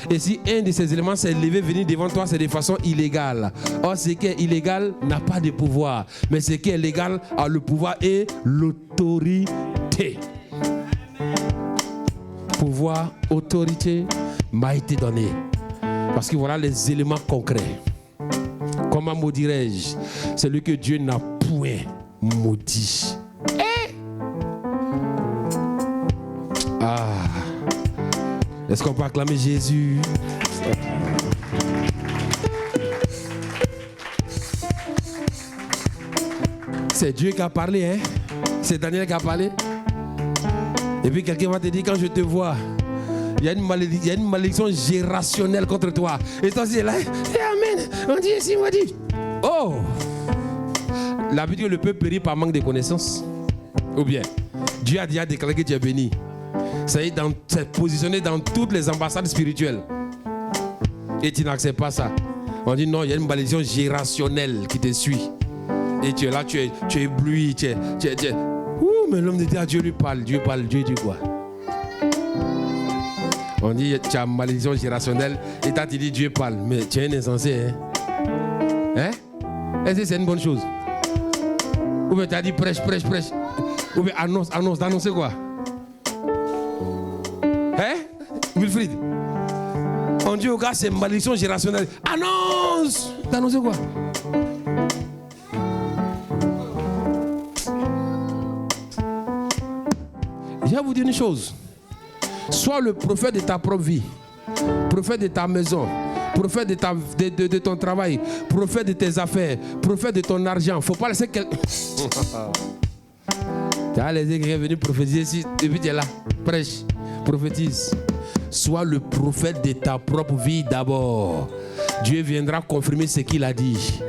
Et si un de ces éléments s'est levé, venir devant toi, c'est de façon illégale. Or, ce qui est illégal n'a pas de pouvoir. Mais ce qui est légal a le pouvoir et l'autorité. Pouvoir, autorité m'a été donné. Parce que voilà les éléments concrets. Comment maudirais-je celui que Dieu n'a point maudit? Est-ce qu'on peut acclamer Jésus? C'est Dieu qui a parlé, hein? C'est Daniel qui a parlé. Et puis quelqu'un va te dire, quand je te vois, Il y a une malédiction gérationnelle contre toi. Et toi, c'est là. Amen. On dit ici, on dit. Oh! La Bible dit que le peuple périt par manque de connaissances. Ou bien, Dieu a déjà déclaré que tu es béni. Ça y est, c'est positionné dans toutes les ambassades spirituelles. Et tu n'acceptes pas ça. On dit non, il y a une malédiction gérationnelle qui te suit. Et tu es là, tu es ébloui. Ouh, mais l'homme de Dieu, Dieu lui parle. Dieu dit quoi? On dit tu as une malédiction gérationnelle. Et toi, tu dis Dieu parle. Mais tu es un insensé. Hein? Est-ce que c'est une bonne chose? Ou bien tu as dit prêche. Ou bien annonce. D'annoncer quoi? Hein? Wilfried? On dit au gars, c'est une malédiction gérationnelle. Annonce! D'annoncer quoi? Je vais vous dire une chose. Sois le prophète de ta propre vie, prophète de ta maison, prophète de ton travail, prophète de tes affaires, prophète de ton argent. Il ne faut pas laisser quelqu'un. Tu as les écrits venus prophétiser ici, et puis tu es là, prêche, prophétise. Sois le prophète de ta propre vie d'abord. Dieu viendra confirmer ce qu'il a dit.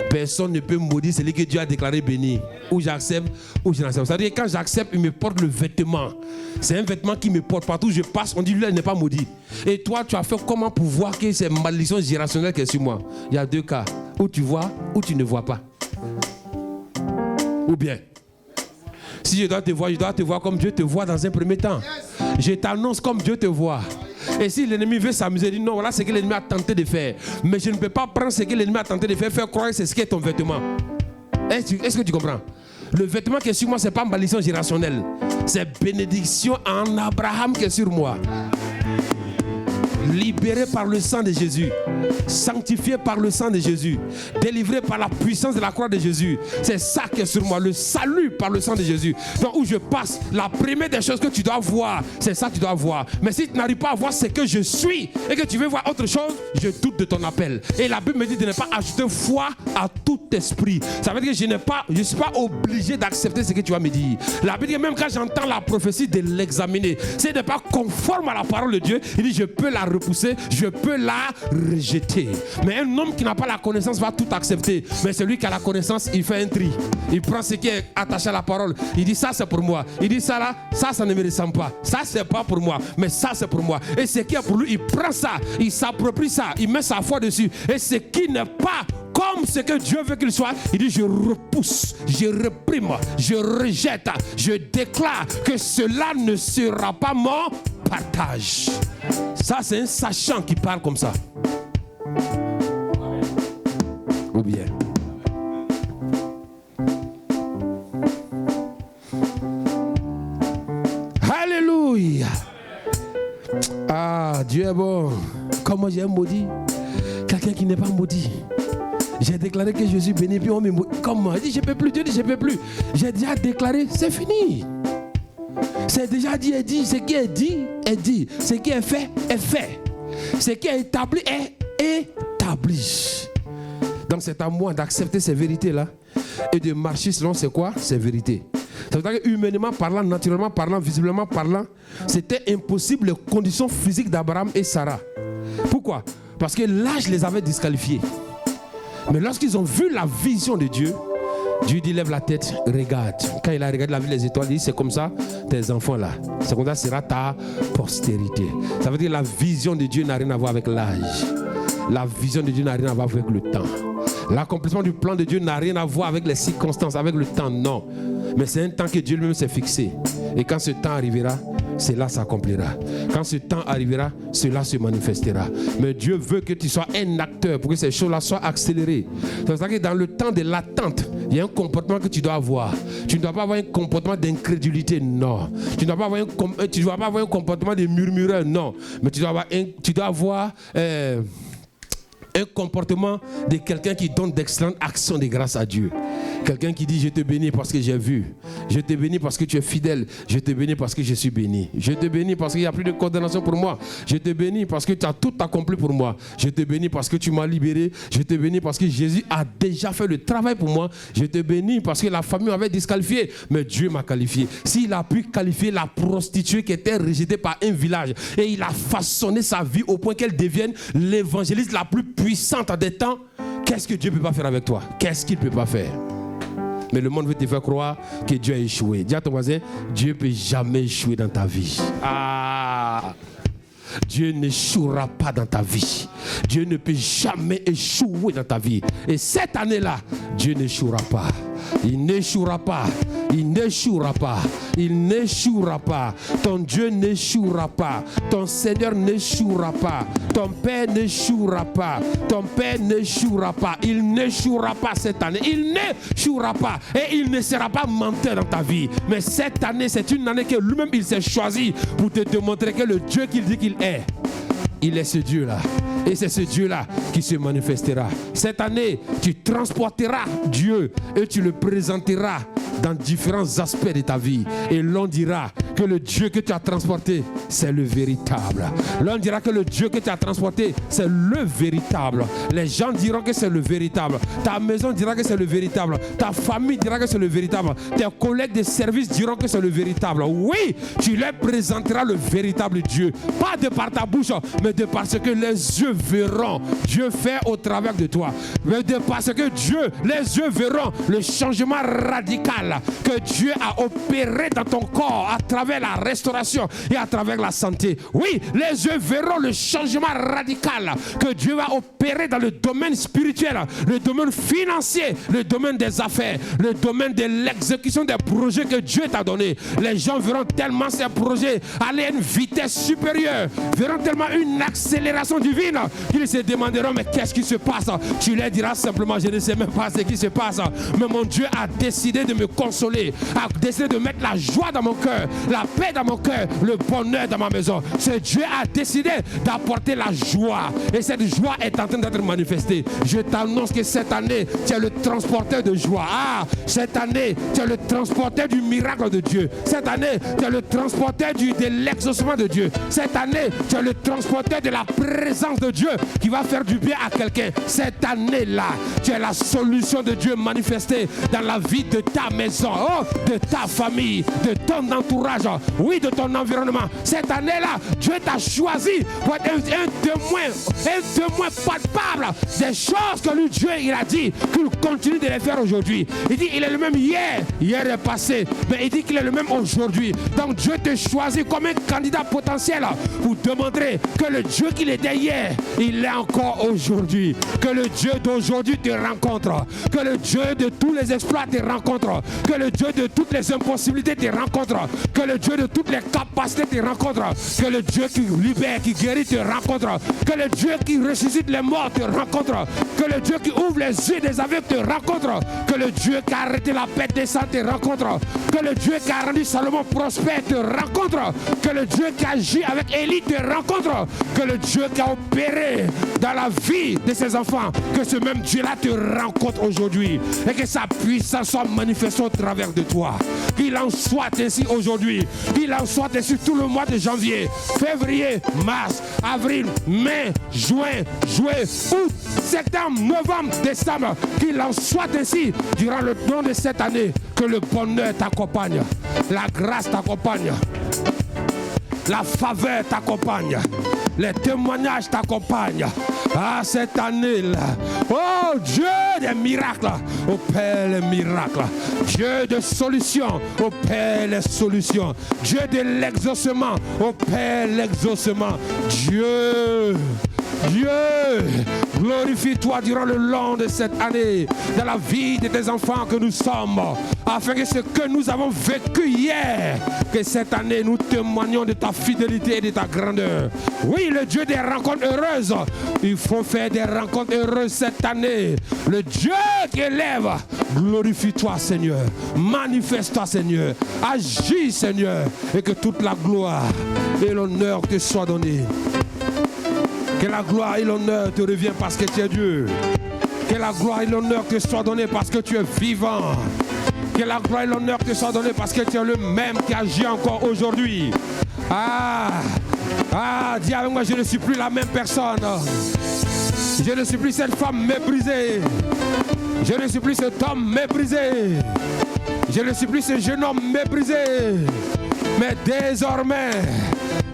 Personne ne peut maudire celui que Dieu a déclaré béni. Ou j'accepte, ou je n'accepte. C'est-à-dire que quand j'accepte, il me porte le vêtement. C'est un vêtement qui me porte partout où je passe. On dit lui, il n'est pas maudit. Et toi, tu as fait comment pour voir que c'est une malédiction gérationnelle qui est sur moi? Il y a deux cas. Ou tu vois, ou tu ne vois pas. Ou bien, si je dois te voir comme Dieu te voit dans un premier temps. Je t'annonce comme Dieu te voit. Et si l'ennemi veut s'amuser, il dit non, voilà ce que l'ennemi a tenté de faire. Mais je ne peux pas prendre ce que l'ennemi a tenté de faire croire que c'est ce qui est ton vêtement. Est-ce que tu comprends? Le vêtement qui est sur moi, ce n'est pas une malédiction gérationnelle. C'est bénédiction en Abraham qui est sur moi. Libéré par le sang de Jésus, sanctifié par le sang de Jésus, délivré par la puissance de la croix de Jésus. C'est ça qui est sur moi, le salut par le sang de Jésus. Donc où je passe, la première des choses que tu dois voir, c'est ça que tu dois voir. Mais si tu n'arrives pas à voir ce que je suis et que tu veux voir autre chose, je doute de ton appel. Et la Bible me dit de ne pas ajouter foi à tout esprit. Ça veut dire que je ne suis pas obligé d'accepter ce que tu vas me dire. La Bible dit que même quand j'entends la prophétie, de l'examiner. Si elle n'est pas conforme à la parole de Dieu, il dit je peux la repousser, je peux la rejeter. Mais un homme qui n'a pas la connaissance va tout accepter. Mais celui qui a la connaissance, il fait un tri. Il prend ce qui est attaché à la parole. Il dit ça c'est pour moi. Il dit ça là, ça ne me ressemble pas. Ça c'est pas pour moi, mais ça c'est pour moi. Et ce qui est pour lui, il prend ça, il s'approprie ça, il met sa foi dessus. Et ce qui n'est pas comme ce que Dieu veut qu'il soit, il dit je repousse, je réprime, je rejette, je déclare que cela ne sera pas mon partage. Ça c'est un sachant qui parle comme ça. Ou bien alléluia. Ah, Dieu est bon. Comment j'ai maudit quelqu'un qui n'est pas maudit. J'ai déclaré que je suis béni, puis on me maudit. Comment? Il dit je ne peux plus. Dieu dit je ne peux plus. J'ai déjà déclaré, c'est fini. C'est déjà dit, est dit. Ce qui est dit, est dit. Ce qui est fait, est fait. Ce qui est établi, est établi. Donc c'est à moi d'accepter ces vérités-là et de marcher selon c'est quoi? Ces vérités. Ça veut dire que humainement parlant, naturellement parlant, visiblement parlant, c'était impossible les conditions physiques d'Abraham et Sarah. Pourquoi? Parce que l'âge les avait disqualifiés. Mais lorsqu'ils ont vu la vision de Dieu, Dieu dit lève la tête, regarde. Quand il a regardé la vie des étoiles, il dit c'est comme ça tes enfants là. C'est comme ça sera ta postérité. Ça veut dire que la vision de Dieu n'a rien à voir avec l'âge. La vision de Dieu n'a rien à voir avec le temps. L'accomplissement du plan de Dieu n'a rien à voir avec les circonstances, avec le temps, non. Mais c'est un temps que Dieu lui-même s'est fixé. Et quand ce temps arrivera, cela s'accomplira. Quand ce temps arrivera, cela se manifestera. Mais Dieu veut que tu sois un acteur pour que ces choses-là soient accélérées. C'est-à-dire que dans le temps de l'attente, il y a un comportement que tu dois avoir. Tu ne dois pas avoir un comportement d'incrédulité, non. Tu ne dois pas avoir un comportement de murmureur, non. Mais tu dois avoir Un comportement de quelqu'un qui donne d'excellentes actions de grâce à Dieu. Quelqu'un qui dit, je te bénis parce que j'ai vu. Je te bénis parce que tu es fidèle. Je te bénis parce que je suis béni. Je te bénis parce qu'il n'y a plus de condamnation pour moi. Je te bénis parce que tu as tout accompli pour moi. Je te bénis parce que tu m'as libéré. Je te bénis parce que Jésus a déjà fait le travail pour moi. Je te bénis parce que la famille m'avait disqualifié, mais Dieu m'a qualifié. S'il a pu qualifier la prostituée qui était rejetée par un village et il a façonné sa vie au point qu'elle devienne l'évangéliste la plus puissante des temps, qu'est-ce que Dieu ne peut pas faire avec toi? Qu'est-ce qu'il ne peut pas faire? Mais le monde veut te faire croire que Dieu a échoué. Dis à ton voisin, Dieu ne peut jamais échouer dans ta vie. Dieu n'échouera pas dans ta vie. Dieu ne peut jamais échouer dans ta vie. Et cette année-là, Dieu n'échouera pas. Il n'échouera pas. Il n'échouera pas. Il n'échouera pas. Ton Dieu n'échouera pas. Ton Seigneur n'échouera pas. Ton Père n'échouera pas. Ton Père n'échouera pas. Il n'échouera pas cette année. Il n'échouera pas. Et il ne sera pas menteur dans ta vie. Mais cette année, c'est une année que lui-même, il s'est choisi pour te démontrer que le Dieu qu'il dit qu'il est, il est ce Dieu-là. Et c'est ce Dieu-là qui se manifestera. Cette année, tu transporteras Dieu et tu le présenteras dans différents aspects de ta vie. Et l'on dira que le Dieu que tu as transporté, c'est le véritable. L'on dira que le Dieu que tu as transporté, c'est le véritable. Les gens diront que c'est le véritable. Ta maison dira que c'est le véritable. Ta famille dira que c'est le véritable. Tes collègues de service diront que c'est le véritable. Oui, tu leur présenteras le véritable Dieu. Pas de par ta bouche, mais de parce que les yeux verront Dieu faire au travers de toi. Mais de parce que Dieu, les yeux verront le changement radical que Dieu a opéré dans ton corps à travers la restauration et à travers la santé. Oui, les yeux verront le changement radical que Dieu va opérer dans le domaine spirituel, le domaine financier, le domaine des affaires, le domaine de l'exécution des projets que Dieu t'a donné. Les gens verront tellement ces projets aller à une vitesse supérieure, verront tellement une accélération divine qu'ils se demanderont, mais qu'est-ce qui se passe? Tu leur diras simplement, je ne sais même pas ce qui se passe, mais mon Dieu a décidé de me consoler, a décidé de mettre la joie dans mon cœur, la paix dans mon cœur, le bonheur dans ma maison. Ce Dieu a décidé d'apporter la joie et cette joie est en train d'être manifestée. Je t'annonce que cette année, tu es le transporteur de joie. Cette année, tu es le transporteur du miracle de Dieu. Cette année, tu es le transporteur de l'exaucement de Dieu. Cette année, tu es le transporteur de la présence de Dieu qui va faire du bien à quelqu'un. Cette année-là, tu es la solution de Dieu manifestée dans la vie de ta maison, de ta famille, de ton entourage, oui, de ton environnement. Cette année-là, Dieu t'a choisi pour être un témoin palpable des choses que lui, Dieu, il a dit qu'il continue de les faire aujourd'hui. Il dit, il est le même hier est passé, mais il dit qu'il est le même aujourd'hui. Donc Dieu te choisit comme un candidat potentiel pour démontrer que le Dieu qu'il était hier, il est encore aujourd'hui. Que le Dieu d'aujourd'hui te rencontre. Que le Dieu de tous les exploits te rencontre. Que le Dieu de toutes les impossibilités te rencontre. Que le Dieu de toutes les capacités te rencontre. Que le Dieu qui libère, qui guérit te rencontre. Que le Dieu qui ressuscite les morts te rencontre. Que le Dieu qui ouvre les yeux des aveugles te rencontre. Que le Dieu qui a arrêté la paix des sangs te rencontre. Que le Dieu qui a rendu Salomon prospère te rencontre. Que le Dieu qui agit avec Élie te rencontre. Que le Dieu qui a opéré dans la vie de ses enfants, que ce même Dieu-là te rencontre aujourd'hui et que sa puissance soit manifestée au travers de toi. Qu'il en soit ainsi aujourd'hui. Qu'il en soit ainsi tout le mois de janvier, février, mars, avril, mai, juin, juillet, août, septembre, novembre, décembre. Qu'il en soit ainsi durant le temps de cette année. Que le bonheur t'accompagne, la grâce t'accompagne, la faveur t'accompagne, les témoignages t'accompagnent. Cette année-là, oh Dieu des miracles, opère les miracles. Dieu de solutions, opère les solutions. Dieu de l'exaucement, opère l'exaucement. Dieu, glorifie-toi durant le long de cette année, dans la vie de tes enfants que nous sommes, afin que ce que nous avons vécu hier, que cette année nous témoignons de ta fidélité et de ta grandeur. Oui, le Dieu des rencontres heureuses, il faut faire des rencontres heureuses cette année. Le Dieu qui élève, glorifie-toi Seigneur, manifeste-toi Seigneur, agis Seigneur, et que toute la gloire et l'honneur te soient donnés. Que la gloire et l'honneur te reviennent parce que tu es Dieu. Que la gloire et l'honneur te soient donnés parce que tu es vivant. Que la gloire et l'honneur te soient donnés parce que tu es le même qui agit encore aujourd'hui. Dis avec moi, je ne suis plus la même personne. Je ne suis plus cette femme méprisée. Je ne suis plus cet homme méprisé. Je ne suis plus ce jeune homme méprisé. Mais désormais,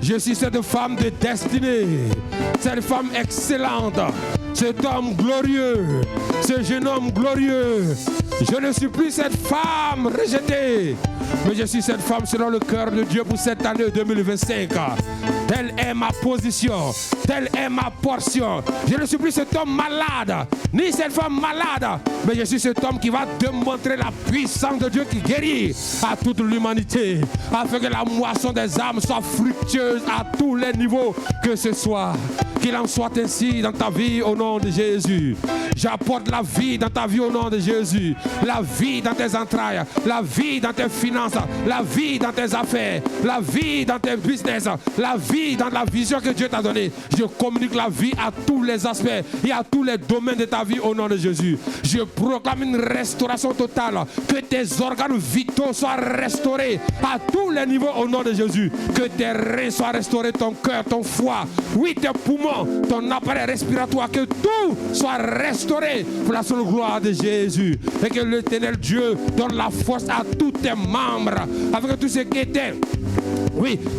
je suis cette femme de destinée. Cette femme excellente. Cet homme glorieux. Ce jeune homme glorieux. Je ne suis plus cette femme rejetée. Mais je suis cette femme selon le cœur de Dieu pour cette année 2025. Telle est ma position. Telle est ma portion. Je ne suis plus cet homme malade, ni cette femme malade. Mais je suis cet homme qui va démontrer la puissance de Dieu qui guérit à toute l'humanité. Afin que la moisson des âmes soit fructueuse à tous les niveaux que ce soit. Qu'il en soit ainsi dans ta vie au nom de Jésus. J'apporte la vie dans ta vie au nom de Jésus. La vie dans tes entrailles. La vie dans tes finances. La vie dans tes affaires. La vie dans tes business. La vie dans la vision que Dieu t'a donnée. Je communique la vie à tous les aspects et à tous les domaines de ta vie au nom de Jésus. Je proclame une restauration totale. Que tes organes vitaux soient restaurés à tous les niveaux au nom de Jésus. Que tes reins soient restaurés, ton cœur, ton foie. Oui, tes poumons. Ton appareil respiratoire, que tout soit restauré pour la seule gloire de Jésus. Et que l'Éternel Dieu donne la force à tous tes membres, afin que tout ce qui était,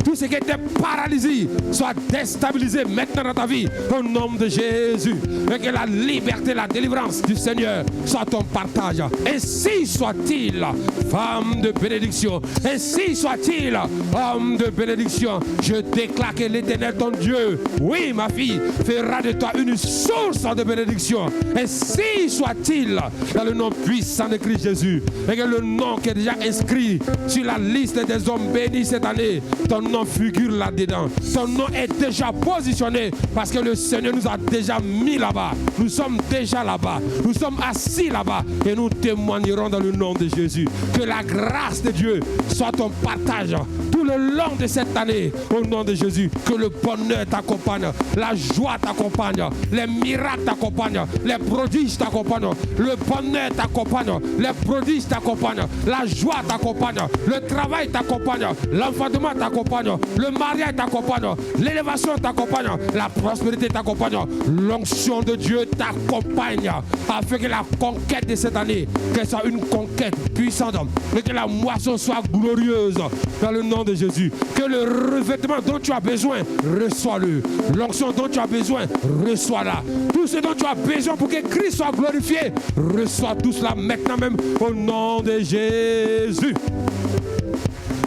tout ce qui était paralysé soit déstabilisé maintenant dans ta vie, au nom de Jésus. Et que la liberté, la délivrance du Seigneur soit ton partage. Ainsi soit-il, femme de bénédiction. Ainsi soit-il, homme de bénédiction. Je déclare que l'Éternel, ton Dieu, oui, ma fille, fera de toi une source de bénédiction. Ainsi soit-il, dans le nom puissant de Christ Jésus. Et que le nom qui est déjà inscrit sur la liste des hommes bénis cette année, ton nom figure là-dedans. Ton nom est déjà positionné parce que le Seigneur nous a déjà mis là-bas. Nous sommes déjà là-bas. Nous sommes assis là-bas et nous témoignerons dans le nom de Jésus. Que la grâce de Dieu soit ton partage tout le long de cette année au nom de Jésus. Que le bonheur t'accompagne, la joie t'accompagne, les miracles t'accompagnent, les prodiges t'accompagnent, le bonheur t'accompagne, les prodiges t'accompagnent, la joie t'accompagne, le travail t'accompagne, l'enfantement t'accompagne, le mariage t'accompagne, l'élévation t'accompagne, la prospérité t'accompagne, l'onction de Dieu t'accompagne, afin que la conquête de cette année, qu'elle soit une conquête puissante, et que la moisson soit glorieuse dans le nom de Jésus. Que le revêtement dont tu as besoin, reçois-le. L'onction dont tu as besoin, reçois-la. Tout ce dont tu as besoin pour que Christ soit glorifié, reçois tout cela maintenant même au nom de Jésus.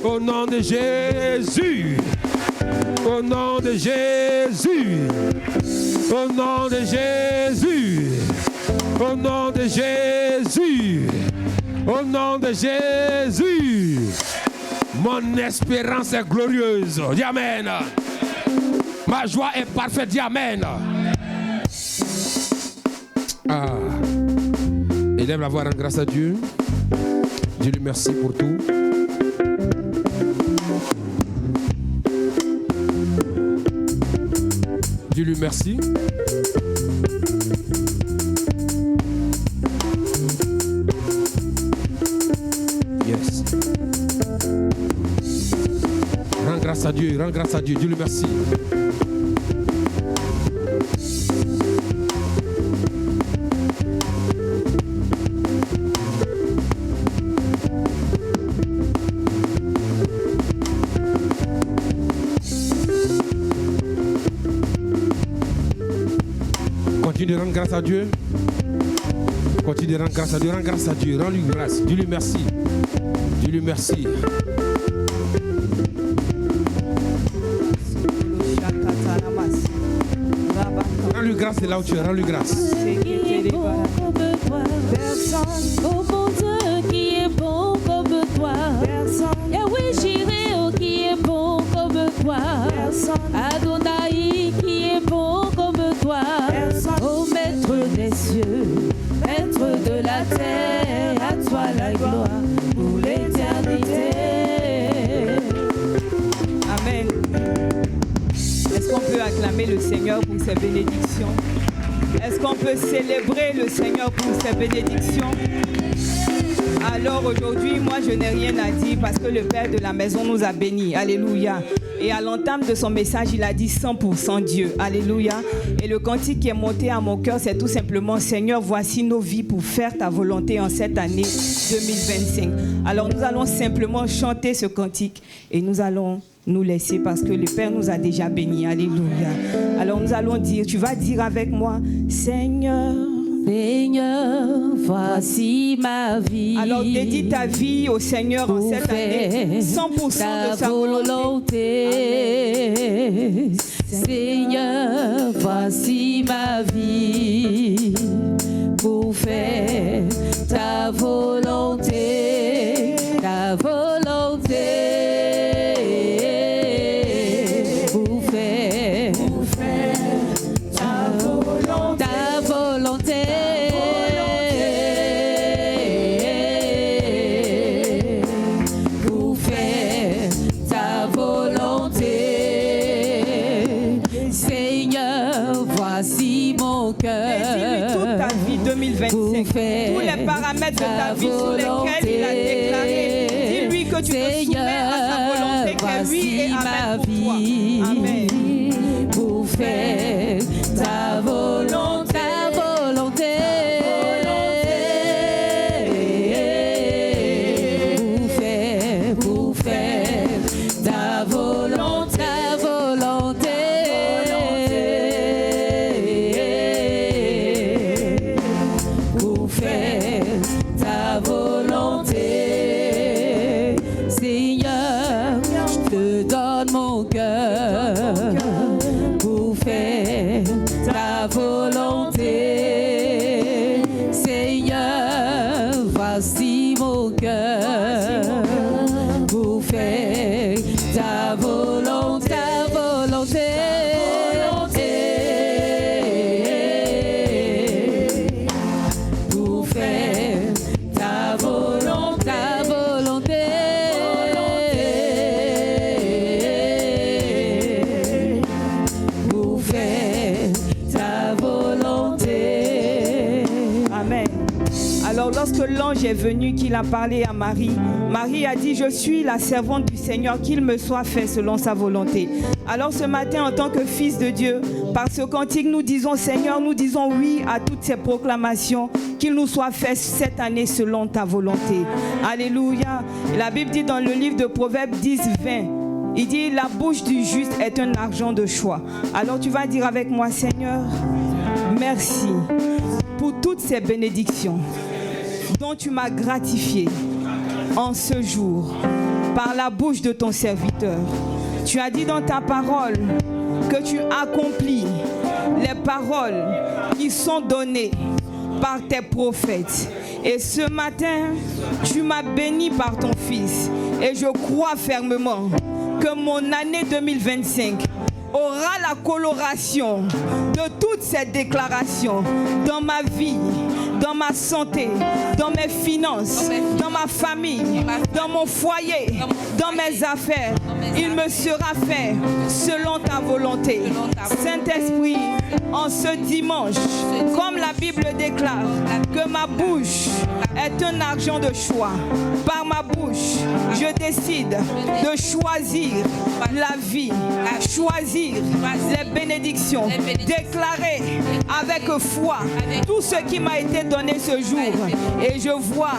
Au nom de Jésus. Au nom de Jésus. Au nom de Jésus. Au nom de Jésus. Au nom de Jésus. Mon espérance est glorieuse. Dis amen. Ma joie est parfaite. Dis amen. Élève la voix en grâce à Dieu. Dis-lui merci pour tout. Dis-lui merci. Yes. Rends grâce à Dieu, rends grâce à Dieu. Dis-lui merci. Continue de rendre grâce à Dieu. Continue de rendre grâce à Dieu. Rends grâce à Dieu. Rends-lui grâce. Dis-lui merci. Dis-lui merci. Rends-lui grâce de là où tu es. Rends-lui grâce. Personne au monde qui est bon comme toi. Personne. Et oui, j'irai qui est bon comme toi. Personne. Adonai qui est bon comme toi. Personne. Ô maître des cieux, maître de la terre, à toi la gloire pour l'éternité. Amen. Est-ce qu'on peut acclamer le Seigneur? Seigneur pour ses bénédictions? Est-ce qu'on peut célébrer le Seigneur pour ses bénédictions? Alors aujourd'hui, moi je n'ai rien à dire parce que le Père de la maison nous a bénis. Alléluia. Et à l'entame de son message, il a dit 100% Dieu. Alléluia. Et le cantique qui est monté à mon cœur, c'est tout simplement: Seigneur, voici nos vies pour faire ta volonté en cette année 2025. Alors nous allons simplement chanter ce cantique et nous allons nous laisser parce que le Père nous a déjà bénis. Alléluia. Alors nous allons dire, tu vas dire avec moi: Seigneur, Seigneur, voici ma vie. alors dédie ta vie au Seigneur en cette année, 100% de sa volonté. Amen. Seigneur, voici ma vie pour faire ta volonté, ta volonté. Pour faire ta volonté. Dis-lui toute ta vie 2025, tous les paramètres de ta vie sur lesquels il a déclaré. Dis-lui que tu te soumets à sa volonté, que oui et amen pour toi. Amen. Pour faire ta volonté, ta volonté. Pour faire ta volonté, ta volonté. Lorsque l'ange est venu, qu'il a parlé à Marie, Marie a dit: je suis la servante du Seigneur, qu'il me soit fait selon sa volonté. Alors ce matin, en tant que fils de Dieu, par ce cantique, nous disons: Seigneur, nous disons oui à toutes ces proclamations, qu'il nous soit fait cette année selon ta volonté. Alléluia. La Bible dit dans le livre de Proverbes 10, 20, il dit: la bouche du juste est un argent de choix. Alors tu vas dire avec moi: Seigneur, merci pour toutes ces bénédictions dont tu m'as gratifié en ce jour par la bouche de ton serviteur. Tu as dit dans ta parole que tu accomplis les paroles qui sont données par tes prophètes. Et ce matin, tu m'as béni par ton Fils. Et je crois fermement que mon année 2025 aura la coloration de toutes ces déclarations dans ma vie, dans ma santé, dans mes finances, dans ma famille, dans mon foyer, dans mes affaires. Il me sera fait selon ta volonté. Saint-Esprit, en ce dimanche, comme la Bible déclare que ma bouche est un argent de choix, par ma bouche, je décide de choisir la vie, choisir les bénédictions, déclarer avec foi tout ce qui m'a été donné ce jour. Et je vois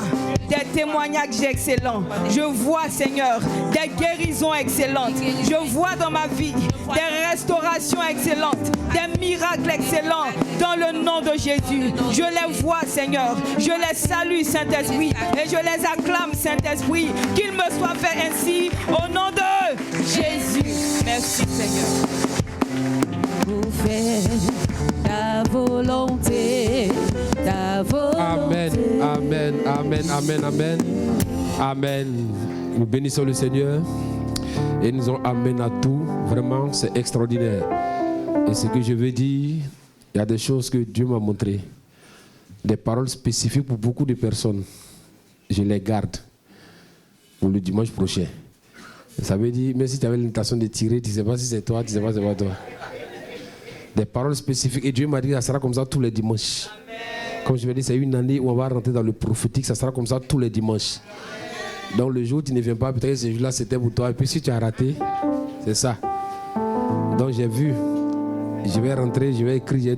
des témoignages excellents. Je vois, Seigneur, des guérisons excellentes. Je vois dans ma vie des restaurations excellentes, des miracles excellents dans le nom de Jésus. Je les vois, Seigneur. Je les salue, Saint-Esprit, et je les acclame, Saint-Esprit, qu'il me soit fait ainsi au nom de Jésus. Merci, Seigneur. Pour faire ta volonté, ta volonté. Amen, amen, amen, amen, amen. Amen. Nous bénissons le Seigneur et nous en amène à tout. Vraiment, c'est extraordinaire. Et ce que je veux dire, il y a des choses que Dieu m'a montrées. Des paroles spécifiques pour beaucoup de personnes. Je les garde pour le dimanche prochain. Ça veut dire, même si tu avais l'intention de tirer, tu ne sais pas si c'est toi, tu ne sais pas si c'est pas toi. Des paroles spécifiques. Et Dieu m'a dit que ça sera comme ça tous les dimanches. Comme je vais dire, c'est une année où on va rentrer dans le prophétique. Ça sera comme ça tous les dimanches. Donc le jour où tu ne viens pas, peut-être que ce jour-là c'était pour toi. Et puis si tu as raté, c'est ça. Donc j'ai vu. Je vais rentrer, je vais écrire.